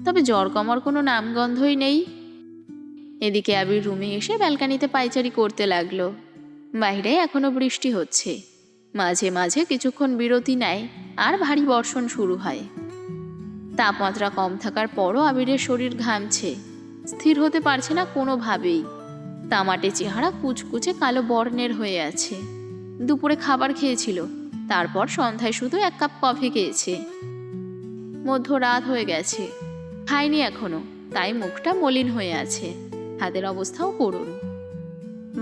তবে জ্বর কমার কোনো নামগন্ধই নেই। এদিকে আবির রুমে এসে ব্যালকানিতে পায়চারি করতে লাগলো। বাইরে এখনো বৃষ্টি হচ্ছে। মাঝে মাঝে কিছুক্ষণ বিরতি নেয় আর ভারী বর্ষণ শুরু হয়। তাপমাত্রা কম থাকার পরও আবিরের শরীর ঘামছে, স্থির হতে পারছে না কোনোভাবেই। তামাটে চেহারা কুচকুচে কালো বর্ণের হয়ে আছে। দুপুরে খাবার খেয়েছিল, তারপর সন্ধ্যায় শুধু 1 কাপ কফি খেয়েছে। মধ্যরাত হয়ে গেছে, খায়নি এখনো, তাই মুখটা মলিন হয়ে আছে, হাতের অবস্থাও করুণ।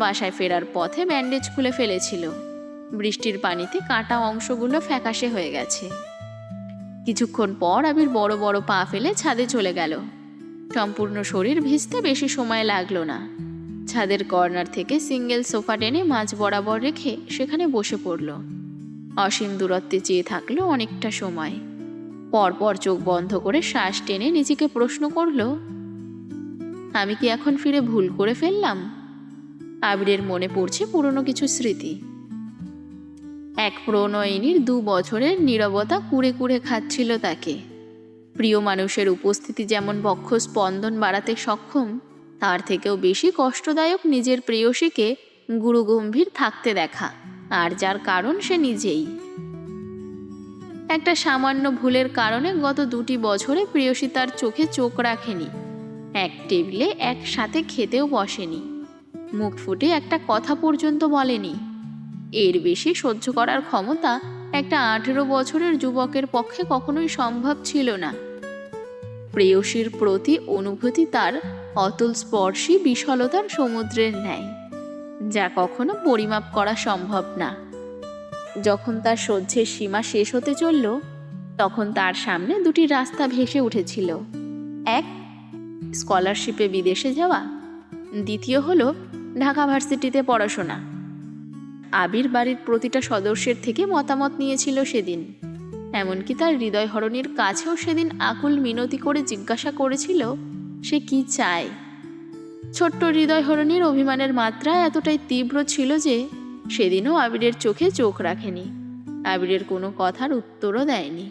বাসায় ফেরার পথে ব্যান্ডেজ খুলে ফেলেছিল, বৃষ্টির পানিতে কাটা অংশগুলো ফ্যাকাশে হয়ে গেছে। কিছুক্ষণ পর আবির বড় বড় পা ফেলে ছাদে চলে গেল। সম্পূর্ণ শরীর ভিজতে বেশি সময় লাগলো না। ছাদের কর্নার থেকে সিঙ্গেল সোফা টেনে মাঝ বরাবর রেখে সেখানে বসে পড়ল। অসীম দূরত্বে চেয়ে থাকলো অনেকটা সময়। পরপর চোখ বন্ধ করে শ্বাস টেনে নিজেকে প্রশ্ন করল, আমি কি এখন ফিরে ভুল করে ফেললাম? আবিরের মনে পড়ছে পুরনো কিছু স্মৃতি। এক প্রণয়িনীর 2 বছরের নীরবতা কুড়ে কুড়ে খাচ্ছিল তাকে। প্রিয় মানুষের উপস্থিতি যেমন বক্ষ স্পন্দন বাড়াতে সক্ষম, তার থেকেও বেশি কষ্টদায়ক নিজের প্রেয়সীকে গুরুগম্ভীর থাকতে দেখা, আর যার কারণ সে নিজেই। একটা সামান্য ভুলের কারণে গত 2টি বছরে প্রেয়সী তার চোখে চোখ রাখেনি, এক টেবিলে একসাথে খেতেও বসেনি, মুখ ফুটে একটা কথা পর্যন্ত বলেনি। এর বেশি সহ্য করার ক্ষমতা একটা 18 বছরের যুবকের পক্ষে কখনোই সম্ভব ছিল না। প্রেয়সীর প্রতি অনুভূতি তার অতুল স্পর্শী বিশালতার সমুদ্রের ন্যায়, যা কখনো পরিমাপ করা সম্ভব না। যখন তার সহ্যের সীমা শেষ হতে চলল, তখন তার সামনে 2টি রাস্তা ভেসে উঠেছিল। এক, স্কলারশিপে বিদেশে যাওয়া, দ্বিতীয় হলো ঢাকা ভার্সিটিতে পড়াশোনা। আবির বাড়ির প্রতিটা সদস্যের থেকে মতামত নিয়েছিল সেদিন, এমনকি তার হৃদয়হরণীর কাছেও সেদিন আকুল মিনতি করে জিজ্ঞাসা করেছিল সে কি চায়। ছোট্ট হৃদয়হরণীর অভিমানের মাত্রা এতটাই তীব্র ছিল যে সেদিনও আবিরের চোখে চোখ রাখেনি, আবিরের কোনো কথার উত্তরও দেয়নি।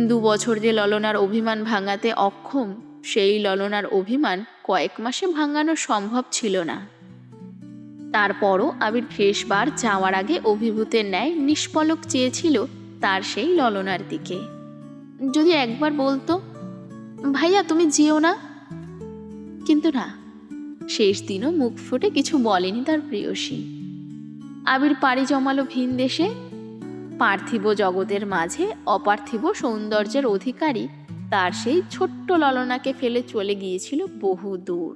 2 বছর যে ললনার অভিমান ভাঙাতে অক্ষম, সেই ললনার অভিমান কয়েক মাসে ভাঙানো সম্ভব ছিল না। তারপরও আবির শেষবার যাওয়ার আগে অভিভূতের ন্যায় নিষ্পলক চেয়েছিল তার সেই ললনার দিকে। যদি একবার বলতো, ভাইয়া তুমি যেও না। কিন্তু না, শেষ দিনও মুখ ফুটে কিছু বলেনি তার প্রেয়সী। আবির পাড়ি জমালো ভিন দেশে। পার্থিব জগতের মাঝে অপার্থিব সৌন্দর্যের অধিকারী তার সেই ছোট্ট ললনাকে ফেলে চলে গিয়েছিল বহু দূর।